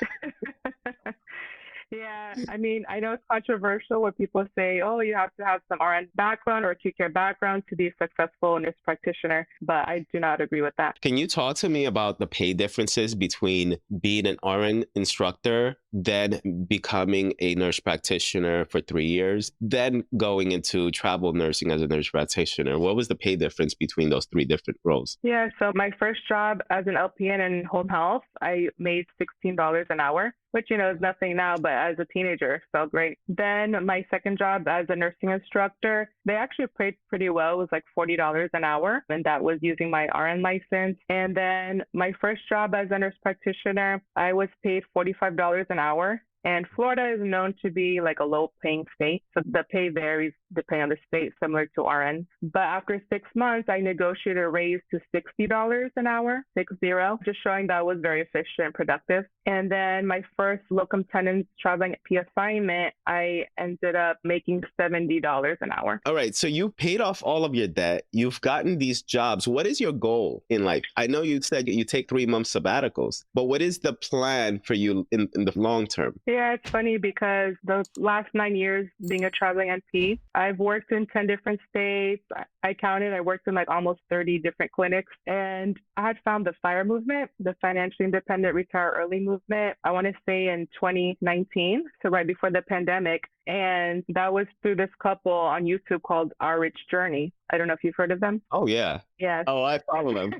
Yeah, I mean, I know it's controversial when people say, oh, you have to have some RN background or acute care background to be a successful nurse practitioner, but I do not agree with that. Can you talk to me about the pay differences between being an RN instructor, then becoming a nurse practitioner for 3 years, then going into travel nursing as a nurse practitioner? What was the pay difference between those 3 different roles? Yeah, so my first job as an LPN in home health, I made $16 an hour, which, you know, is nothing now, but as a teenager, felt great. Then my second job as a nursing instructor, they actually paid pretty well. It was like $40 an hour, and that was using my RN license. And then my first job as a nurse practitioner, I was paid $45 an hour. And Florida is known to be like a low-paying state, so the pay varies depending on the state, similar to RN. But after 6 months, I negotiated a raise to $60 an hour, 60, just showing that I was very efficient and productive. And then my first locum tenens traveling P assignment, I ended up making $70 an hour. All right, so you paid off all of your debt. You've gotten these jobs. What is your goal in life? I know you said you take 3 month sabbaticals, but what is the plan for you in the long term? Yeah, it's funny because the last 9 years being a traveling NP, I've worked in 10 different states. I counted, I worked in like almost 30 different clinics, and I had found the FIRE movement, the Financially Independent Retire Early movement, I want to say in 2019, so right before the pandemic. And that was through this couple on YouTube called Our Rich Journey. I don't know if you've heard of them. Oh, yeah. Yeah. Oh, I follow them.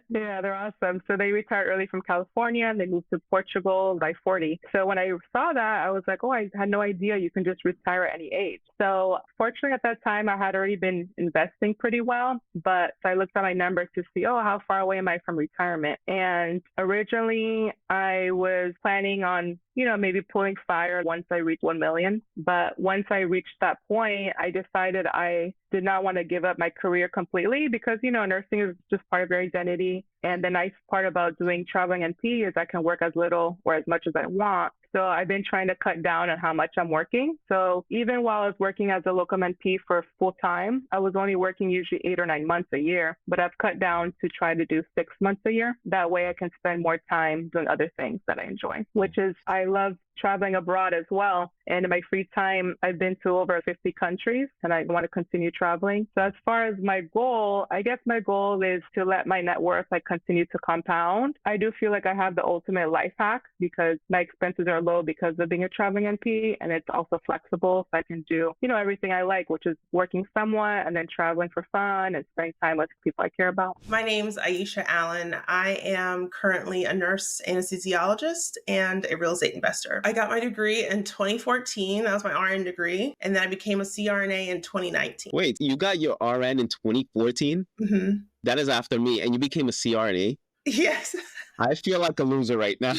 Yeah, they're awesome. So they retired early from California and they moved to Portugal by 40. So when I saw that, I was like, oh, I had no idea you can just retire at any age. So fortunately at that time, I had already been investing pretty well, but I looked at my numbers to see, oh, how far away am I from retirement? And originally I was planning on, you know, maybe pulling FIRE once I reach 1 million. But once I reached that point, I decided I did not want to give up my career completely because, you know, nursing is just part of your identity. And the nice part about doing traveling NP is I can work as little or as much as I want. So I've been trying to cut down on how much I'm working. So even while I was working as a locum NP for full time, I was only working usually 8 or 9 months a year, but I've cut down to try to do 6 months a year. That way I can spend more time doing other things that I enjoy, which is I love traveling abroad as well. And in my free time, I've been to over 50 countries and I want to continue traveling. So as far as my goal, I guess my goal is to let my net worth continue to compound. I do feel like I have the ultimate life hack because my expenses are low because of being a traveling NP, and it's also flexible. So I can do, you know, everything I like, which is working somewhat and then traveling for fun and spending time with people I care about. My name's Aisha Allen. I am currently a nurse anesthesiologist and a real estate investor. I got my degree in 2014. That was my RN degree. And then I became a CRNA in 2019. Wait, you got your RN in 2014? Mm-hmm. That is after me. And you became a CRNA? Yes. I feel like a loser right now.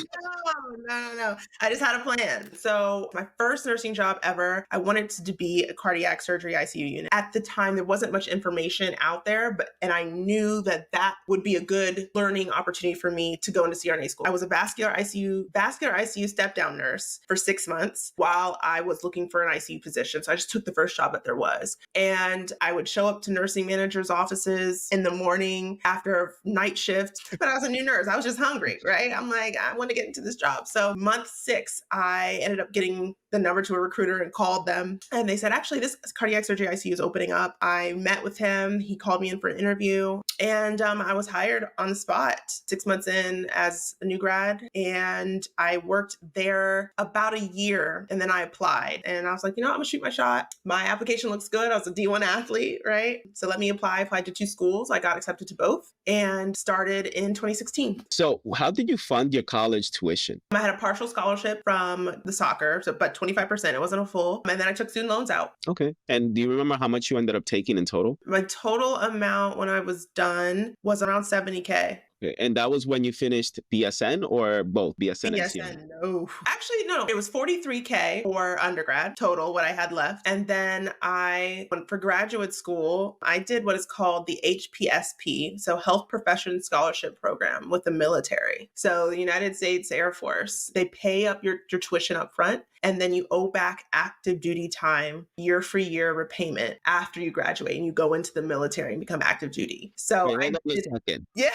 No. I just had a plan. So my first nursing job ever, I wanted to be a cardiac surgery ICU unit. At the time, there wasn't much information out there, and I knew that would be a good learning opportunity for me to go into CRNA school. I was a vascular ICU step-down nurse for 6 months while I was looking for an ICU position. So I just took the first job that there was. And I would show up to nursing managers' offices in the morning after night shift. But I was a new nurse. I was just hungry, right? I'm like, I want to get into this job. So month 6, I ended up getting the number to a recruiter and called them. And they said, actually, this cardiac surgery ICU is opening up. I met with him. He called me in for an interview. And I was hired on the spot 6 months in as a new grad. And I worked there about a year. And then I applied. And I was like, I'm going to shoot my shot. My application looks good. I was a D1 athlete, right? So let me apply. I applied to 2 schools. I got accepted to both and started in 2016. So how did you fund your college tuition? I had a partial scholarship from the soccer, but 25%. It wasn't a full. And then I took student loans out. Okay. And do you remember how much you ended up taking in total? My total amount when I was done was around $70K. Okay. And that was when you finished BSN or both BSN and CRNA? No. Actually, no. It was $43K for undergrad total, what I had left. And then I went for graduate school. I did what is called the HPSP, so Health Profession Scholarship Program with the military. So the United States Air Force, they pay up your tuition up front. And then you owe back active duty time, year for year repayment after you graduate and you go into the military and become active duty. So wait, hold on a second. Yeah.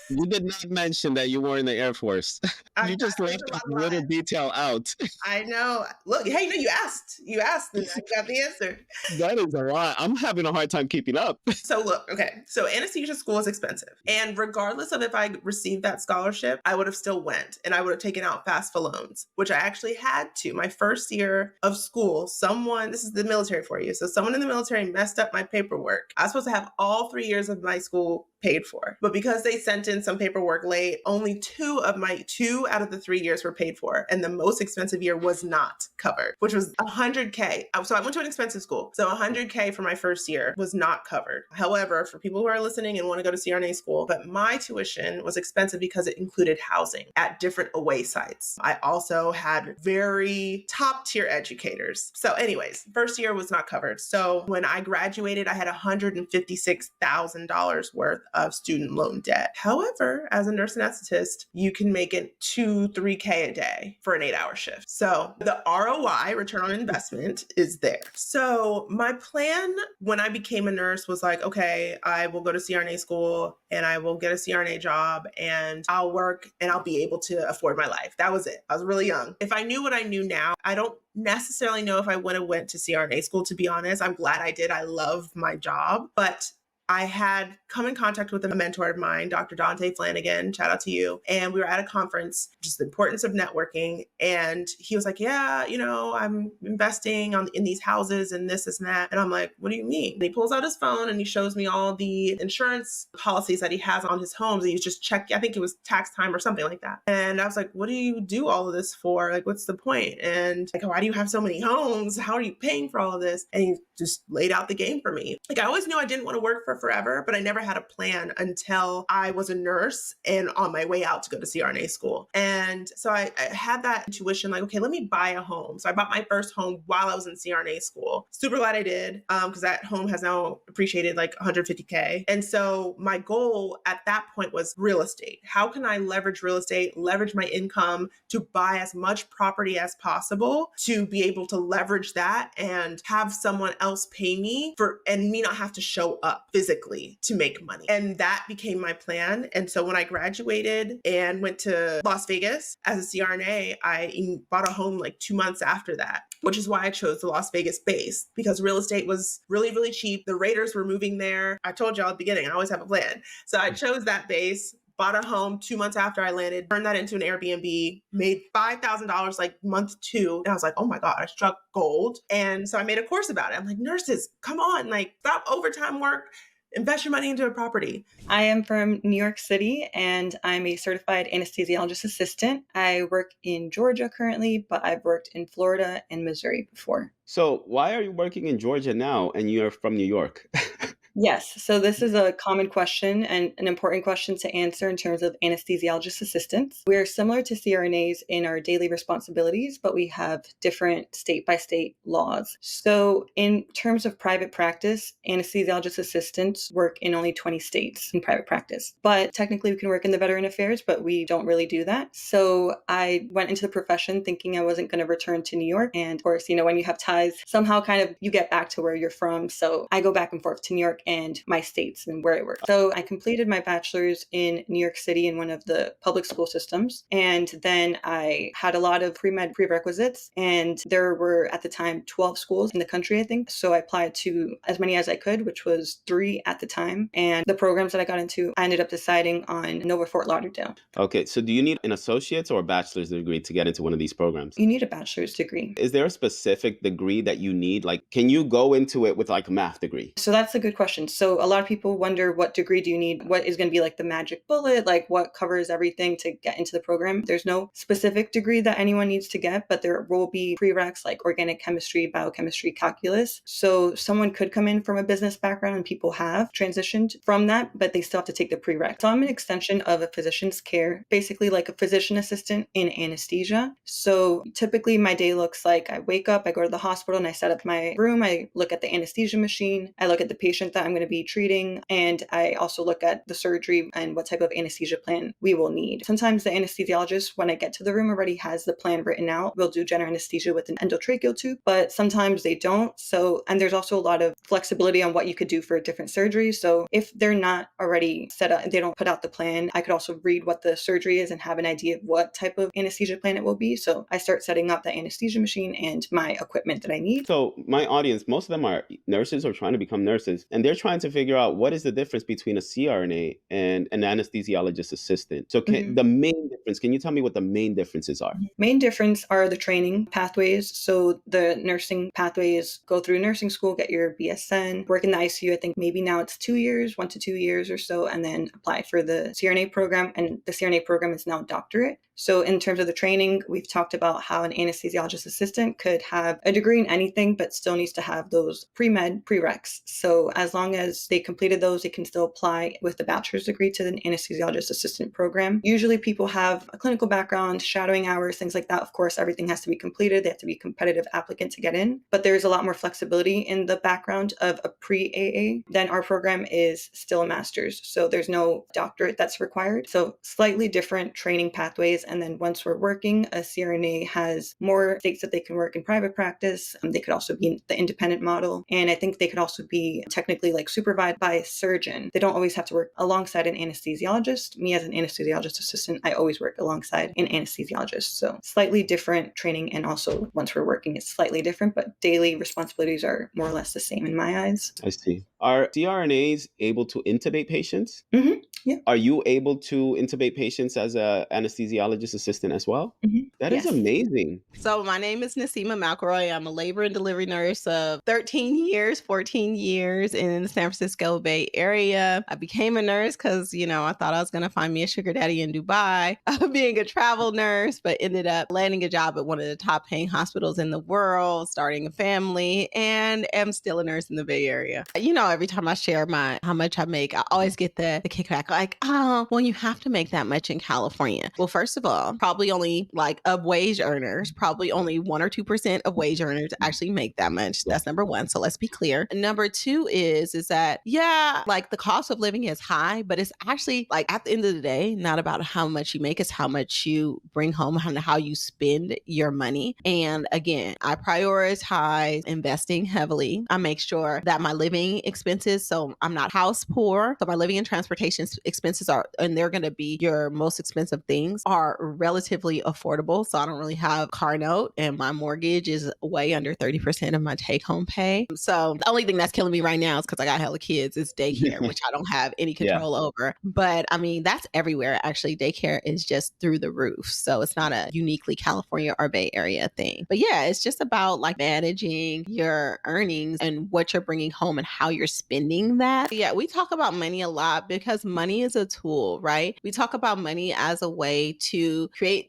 You did not mention that you were in the Air Force. You just left a little detail out. I know. Look, hey, no, you asked. And I got the answer. That is a lot. I'm having a hard time keeping up. So look, okay. So anesthesia school is expensive. And regardless of if I received that scholarship, I would have still went and I would have taken out FAFSA loans, which I actually had to. My first year of school, this is the military for you. So someone in the military messed up my paperwork. I was supposed to have all 3 years of my school paid for. But because they sent in some paperwork late, only 2 out of the 3 years were paid for. And the most expensive year was not covered, which was $100K. So I went to an expensive school. So $100K for my first year was not covered. However, for people who are listening and want to go to CRNA school, but my tuition was expensive because it included housing at different away sites. I also had very top tier educators. So anyways, first year was not covered. So when I graduated, I had $156,000 worth of student loan debt. However, as a nurse anesthetist, you can make it 2-3K a day for an 8-hour shift. So the ROI, return on investment, is there. So my plan when I became a nurse was like, okay, I will go to CRNA school and I will get a CRNA job and I'll work and I'll be able to afford my life. That was it. I was really young. If I knew what I knew now, I don't necessarily know if I would have went to CRNA school, to be honest. I'm glad I did. I love my job, but I had come in contact with a mentor of mine, Dr. Dante Flanagan, shout out to you. And we were at a conference, just the importance of networking. And he was like, yeah, I'm investing in these houses and this and that. And I'm like, what do you mean? And he pulls out his phone and he shows me all the insurance policies that he has on his homes. And he was just checking, I think it was tax time or something like that. And I was like, what do you do all of this for? Like, what's the point? And like, why do you have so many homes? How are you paying for all of this? And he just laid out the game for me. Like, I always knew I didn't want to work for forever, but I never had a plan until I was a nurse and on my way out to go to CRNA school. And so I had that intuition, like, okay, let me buy a home. So I bought my first home while I was in CRNA school. Super glad I did, because that home has now appreciated like $150K. And so my goal at that point was real estate. How can I leverage real estate, leverage my income to buy as much property as possible to be able to leverage that and have someone else pay me and me not have to show up physically to make money. And that became my plan. And so when I graduated and went to Las Vegas as a CRNA, I bought a home like 2 months after that, which is why I chose the Las Vegas base, because real estate was really, really cheap. The Raiders were moving there. I told y'all at the beginning, I always have a plan. So I chose that base, bought a home 2 months after I landed, turned that into an Airbnb, made $5,000 like month 2. And I was like, oh my God, I struck gold. And so I made a course about it. I'm like, nurses, come on, like stop overtime work. Invest your money into a property. I am from New York City and I'm a certified anesthesiologist assistant. I work in Georgia currently, but I've worked in Florida and Missouri before. So why are you working in Georgia now and you're from New York? Yes. So this is a common question and an important question to answer in terms of anesthesiologist assistants. We're similar to CRNAs in our daily responsibilities, but we have different state by state laws. So in terms of private practice, anesthesiologist assistants work in only 20 states in private practice. But technically we can work in the Veteran Affairs, but we don't really do that. So I went into the profession thinking I wasn't going to return to New York. And of course, when you have ties, somehow kind of you get back to where you're from. So I go back and forth to New York and my states and where I work. So I completed my bachelor's in New York City in one of the public school systems. And then I had a lot of pre-med prerequisites, and there were at the time 12 schools in the country, I think. So I applied to as many as I could, which was 3 at the time. And the programs that I got into, I ended up deciding on Nova Fort Lauderdale. Okay, so do you need an associate's or a bachelor's degree to get into one of these programs? You need a bachelor's degree. Is there a specific degree that you need? Like, can you go into it with like a math degree? So that's a good question. So a lot of people wonder, what degree do you need? What is going to be like the magic bullet? Like what covers everything to get into the program? There's no specific degree that anyone needs to get, but there will be prereqs like organic chemistry, biochemistry, calculus. So someone could come in from a business background, and people have transitioned from that, but they still have to take the prereq. So I'm an extension of a physician's care, basically like a physician assistant in anesthesia. So typically my day looks like I wake up, I go to the hospital, and I set up my room. I look at the anesthesia machine. I look at the patient that I'm going to be treating. And I also look at the surgery and what type of anesthesia plan we will need. Sometimes the anesthesiologist, when I get to the room, already has the plan written out. We'll do general anesthesia with an endotracheal tube, but sometimes they don't. So, and there's also a lot of flexibility on what you could do for different surgeries. So if they're not already set up, they don't put out the plan, I could also read what the surgery is and have an idea of what type of anesthesia plan it will be. So I start setting up the anesthesia machine and my equipment that I need. So my audience, most of them are nurses or trying to become nurses, and they're trying to figure out what is the difference between a CRNA and an anesthesiologist assistant. So the main difference, can you tell me what the main differences are? Main difference are the training pathways. So the nursing pathways, go through nursing school, get your BSN, work in the ICU. I think maybe now it's 2 years, 1 to 2 years or so, and then apply for the CRNA program. And the CRNA program is now doctorate. So in terms of the training, we've talked about how an anesthesiologist assistant could have a degree in anything, but still needs to have those pre-med prereqs. So as long as they completed those, they can still apply with the bachelor's degree to the anesthesiologist assistant program. Usually people have a clinical background, shadowing hours, things like that. Of course, everything has to be completed. They have to be a competitive applicant to get in, but there's a lot more flexibility in the background of a pre-AA. Then our program is still a master's. So there's no doctorate that's required. So slightly different training pathways. And then once we're working, a CRNA has more states that they can work in private practice. They could also be the independent model. And I think they could also be technically like supervised by a surgeon. They don't always have to work alongside an anesthesiologist. Me as an anesthesiologist assistant, I always work alongside an anesthesiologist. So slightly different training. And also once we're working, it's slightly different, but daily responsibilities are more or less the same in my eyes. I see. Are CRNAs able to intubate patients? Mm-hmm. Yeah. Are you able to intubate patients as an anesthesiologist assistant as well? Mm-hmm. That is amazing. So my name is Nasima McElroy. I'm a labor and delivery nurse of 13 years, 14 years in the San Francisco Bay Area. I became a nurse because, I thought I was going to find me a sugar daddy in Dubai, being a travel nurse, but ended up landing a job at one of the top paying hospitals in the world, starting a family, and am still a nurse in the Bay Area. Every time I share how much I make, I always get the kickback like, oh, well, you have to make that much in California. Well, first of all, probably only of wage earners, probably only 1 or 2% of wage earners actually make that much. That's number one. So let's be clear. And number two is that, the cost of living is high, but it's actually at the end of the day, not about how much you make, it's how much you bring home and how you spend your money. And again, I prioritize investing heavily. I make sure that my living expenses, so I'm not house poor. So my living and transportation expenses and they're going to be your most expensive things, are relatively affordable. So I don't really have car note, and my mortgage is way under 30% of my take home pay. So the only thing that's killing me right now is because I got hella kids is daycare, which I don't have any control over. But that's everywhere. Actually, daycare is just through the roof. So it's not a uniquely California or Bay Area thing. But it's just about managing your earnings and what you're bringing home and how you're spending that. We talk about money a lot because money is a tool, right? We talk about money as a way to create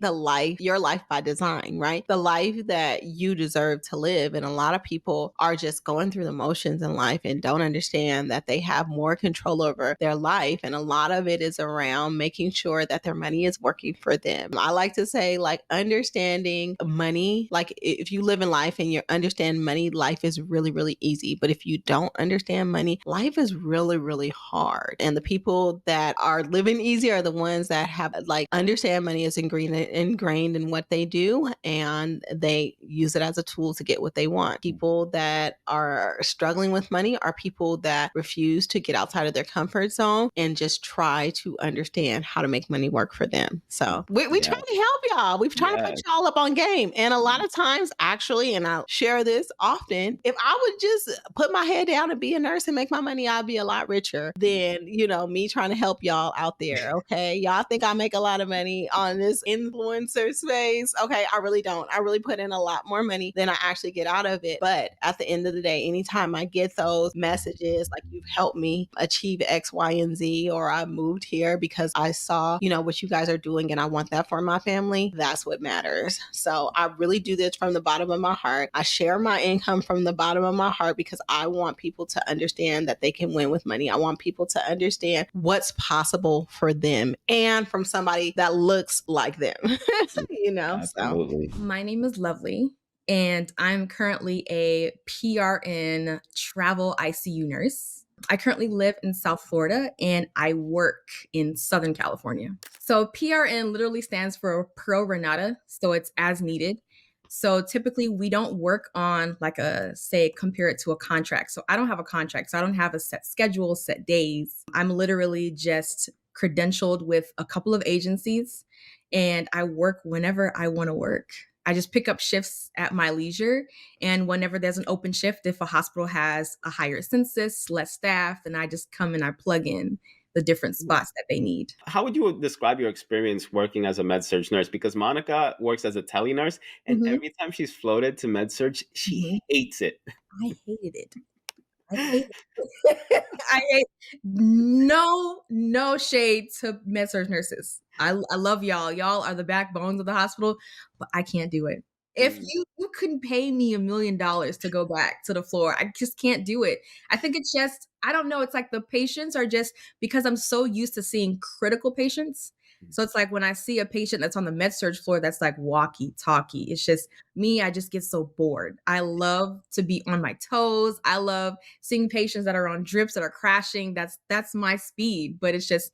your life by design, right? The life that you deserve to live. And a lot of people are just going through the motions in life and don't understand that they have more control over their life. And a lot of it is around making sure that their money is working for them. I like to say understanding money, if you live in life and you understand money, life is really, really easy. But if you don't understand understand money, life is really, really hard. And the people that are living easy are the ones that have like understand money is ingrained in what they do, and they use it as a tool to get what they want. People that are struggling with money are people that refuse to get outside of their comfort zone and just try to understand how to make money work for them. So we try to help y'all. We've tried to put y'all up on game. And a lot of times, actually, and I'll share this often, if I would just put my head down and be a nurse and make my money, I'd be a lot richer than, me trying to help y'all out there. Okay. Y'all think I make a lot of money on this influencer space. Okay. I really don't. I really put in a lot more money than I actually get out of it. But at the end of the day, anytime I get those messages like you've helped me achieve X, Y, and Z, or I moved here because I saw, what you guys are doing and I want that for my family, that's what matters. So I really do this from the bottom of my heart. I share my income from the bottom of my heart because I want people to understand that they can win with money. I want people to understand what's possible for them and from somebody that looks like them, Absolutely. So my name is Lovely, and I'm currently a PRN travel ICU nurse. I currently live in South Florida and I work in Southern California. So PRN literally stands for pro rata, so it's as needed. So typically we don't work on compare it to a contract. So I don't have a contract. So I don't have a set schedule, set days. I'm literally just credentialed with a couple of agencies and I work whenever I want to work. I just pick up shifts at my leisure. And whenever there's an open shift, if a hospital has a higher census, less staff, then I just come and I plug in the different spots that they need. How would you describe your experience working as a med-surg nurse? Because Monica works as a tele-nurse, and every time she's floated to med-surg, she hates it. I hated it. I hate no shade to med-surg nurses. I love y'all. Y'all are the backbones of the hospital, but I can't do it. If you couldn't pay me $1 million to go back to the floor, I just can't do it. I think it's just, I don't know. It's like the patients are just, because I'm so used to seeing critical patients. So it's like when I see a patient that's on the med-surg floor, that's like walkie-talkie. It's just me, I just get so bored. I love to be on my toes. I love seeing patients that are on drips that are crashing. That's my speed. But it's just,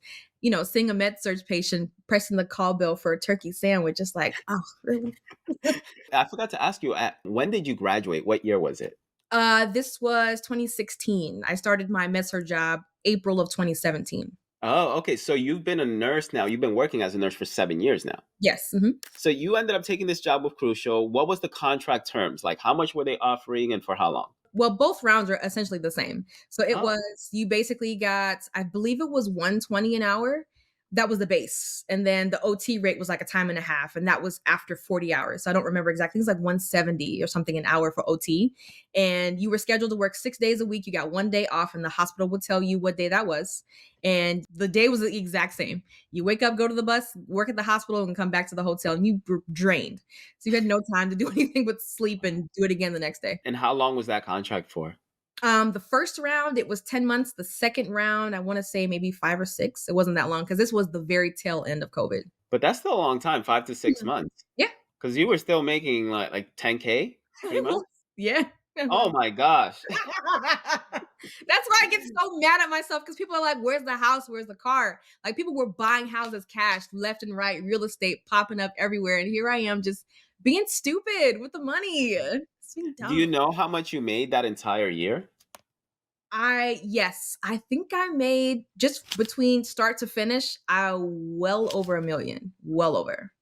seeing a med-surg patient pressing the call bell for a turkey sandwich, it's like, oh, really? I forgot to ask you, when did you graduate? What year was it? This was 2016. I started my med-surg job April of 2017. Oh, okay. So you've been a nurse now. You've been working as a nurse for 7 years now. Yes. So you ended up taking this job with Crucial. What was the contract terms? Like, how much were they offering and for how long? Well, both rounds are essentially the same. So it was, you basically got, I believe it was $120 an hour. That was the base. And then the OT rate was like a time and a half. And that was after 40 hours. So I don't remember exactly. It was like 170 or something an hour for OT. And you were scheduled to work 6 days a week. You got 1 day off and the hospital would tell you what day that was. And the day was the exact same. You wake up, go to the bus, work at the hospital and come back to the hotel and you were drained. So you had no time to do anything but sleep and do it again the next day. And how long was that contract for? The first round, it was 10 months. The second round, I want to say maybe 5 or 6. It wasn't that long because this was the very tail end of COVID. But that's still a long time, 5 to 6 months. Yeah. Because you were still making like 10K 3 months? Yeah. Oh my gosh. That's why I get so mad at myself because people are like, where's the house? Where's the car? Like people were buying houses cash left and right, real estate popping up everywhere. And here I am just being stupid with the money. Do you know how much you made that entire year? Yes, I think I made just between start to finish, well over $1 million, well over.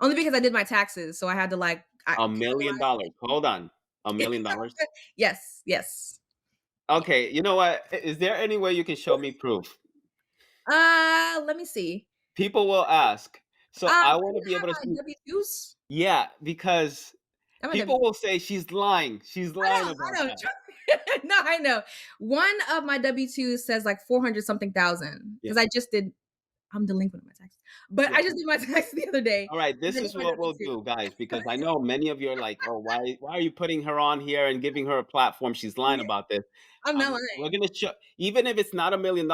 Only because I did my taxes, so I had to $1 million. Hold on, $1 million. Yes. Okay, you know what? Is there any way you can show me proof? Let me see. People will ask, so I want to be able to see. W2s? Yeah, because people will say she's lying. She's lying about that. No, I know. One of my W-2s says like 400 something thousand because I'm delinquent in my taxes, but I just did my taxes the other day. All right, this is what we'll do, guys, because I know many of you are like, oh, why are you putting her on here and giving her a platform? She's lying about this. I'm not lying. We're going to show, even if it's not $1 million,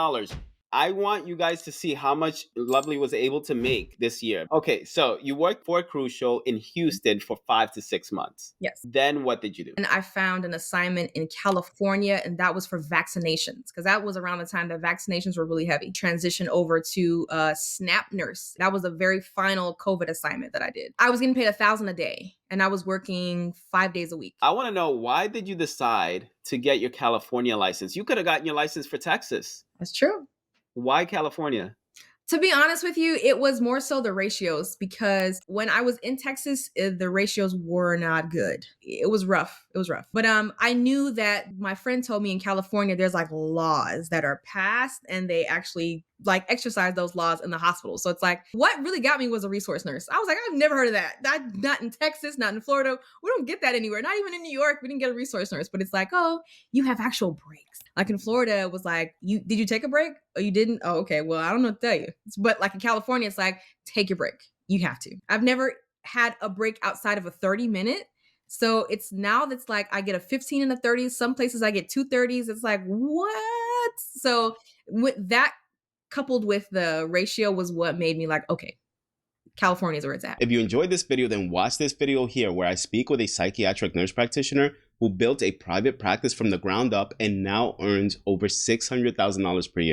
I want you guys to see how much Lovely was able to make this year. Okay, so you worked for Crucial in Houston for 5 to 6 months. Yes. Then what did you do? And I found an assignment in California, and that was for vaccinations, because that was around the time that vaccinations were really heavy. Transition over to SNAP nurse. That was a very final COVID assignment that I did. I was getting paid $1,000 a day, and I was working 5 days a week. I want to know, why did you decide to get your California license? You could have gotten your license for Texas. That's true. Why California? To be honest with you, it was more so the ratios, because when I was in Texas, the ratios were not good. It was rough. It was rough. But I knew that my friend told me in California, there's like laws that are passed and they actually like exercise those laws in the hospital. So it's like, what really got me was a resource nurse. I was like, I've never heard of that. Not in Texas, not in Florida. We don't get that anywhere. Not even in New York. We didn't get a resource nurse. But it's like, oh, you have actual breaks. Like in Florida, it was like, did you take a break? Oh, you didn't? Oh, okay. Well, I don't know what to tell you. But like in California, it's like, take your break. You have to. I've never had a break outside of a 30-minute. So it's now that's like, I get a 15 and a 30. Some places I get 2 30s. It's like, what? So with that, coupled with the ratio, was what made me like, okay, California is where it's at. If you enjoyed this video, then watch this video here where I speak with a psychiatric nurse practitioner who built a private practice from the ground up and now earns over $600,000 per year.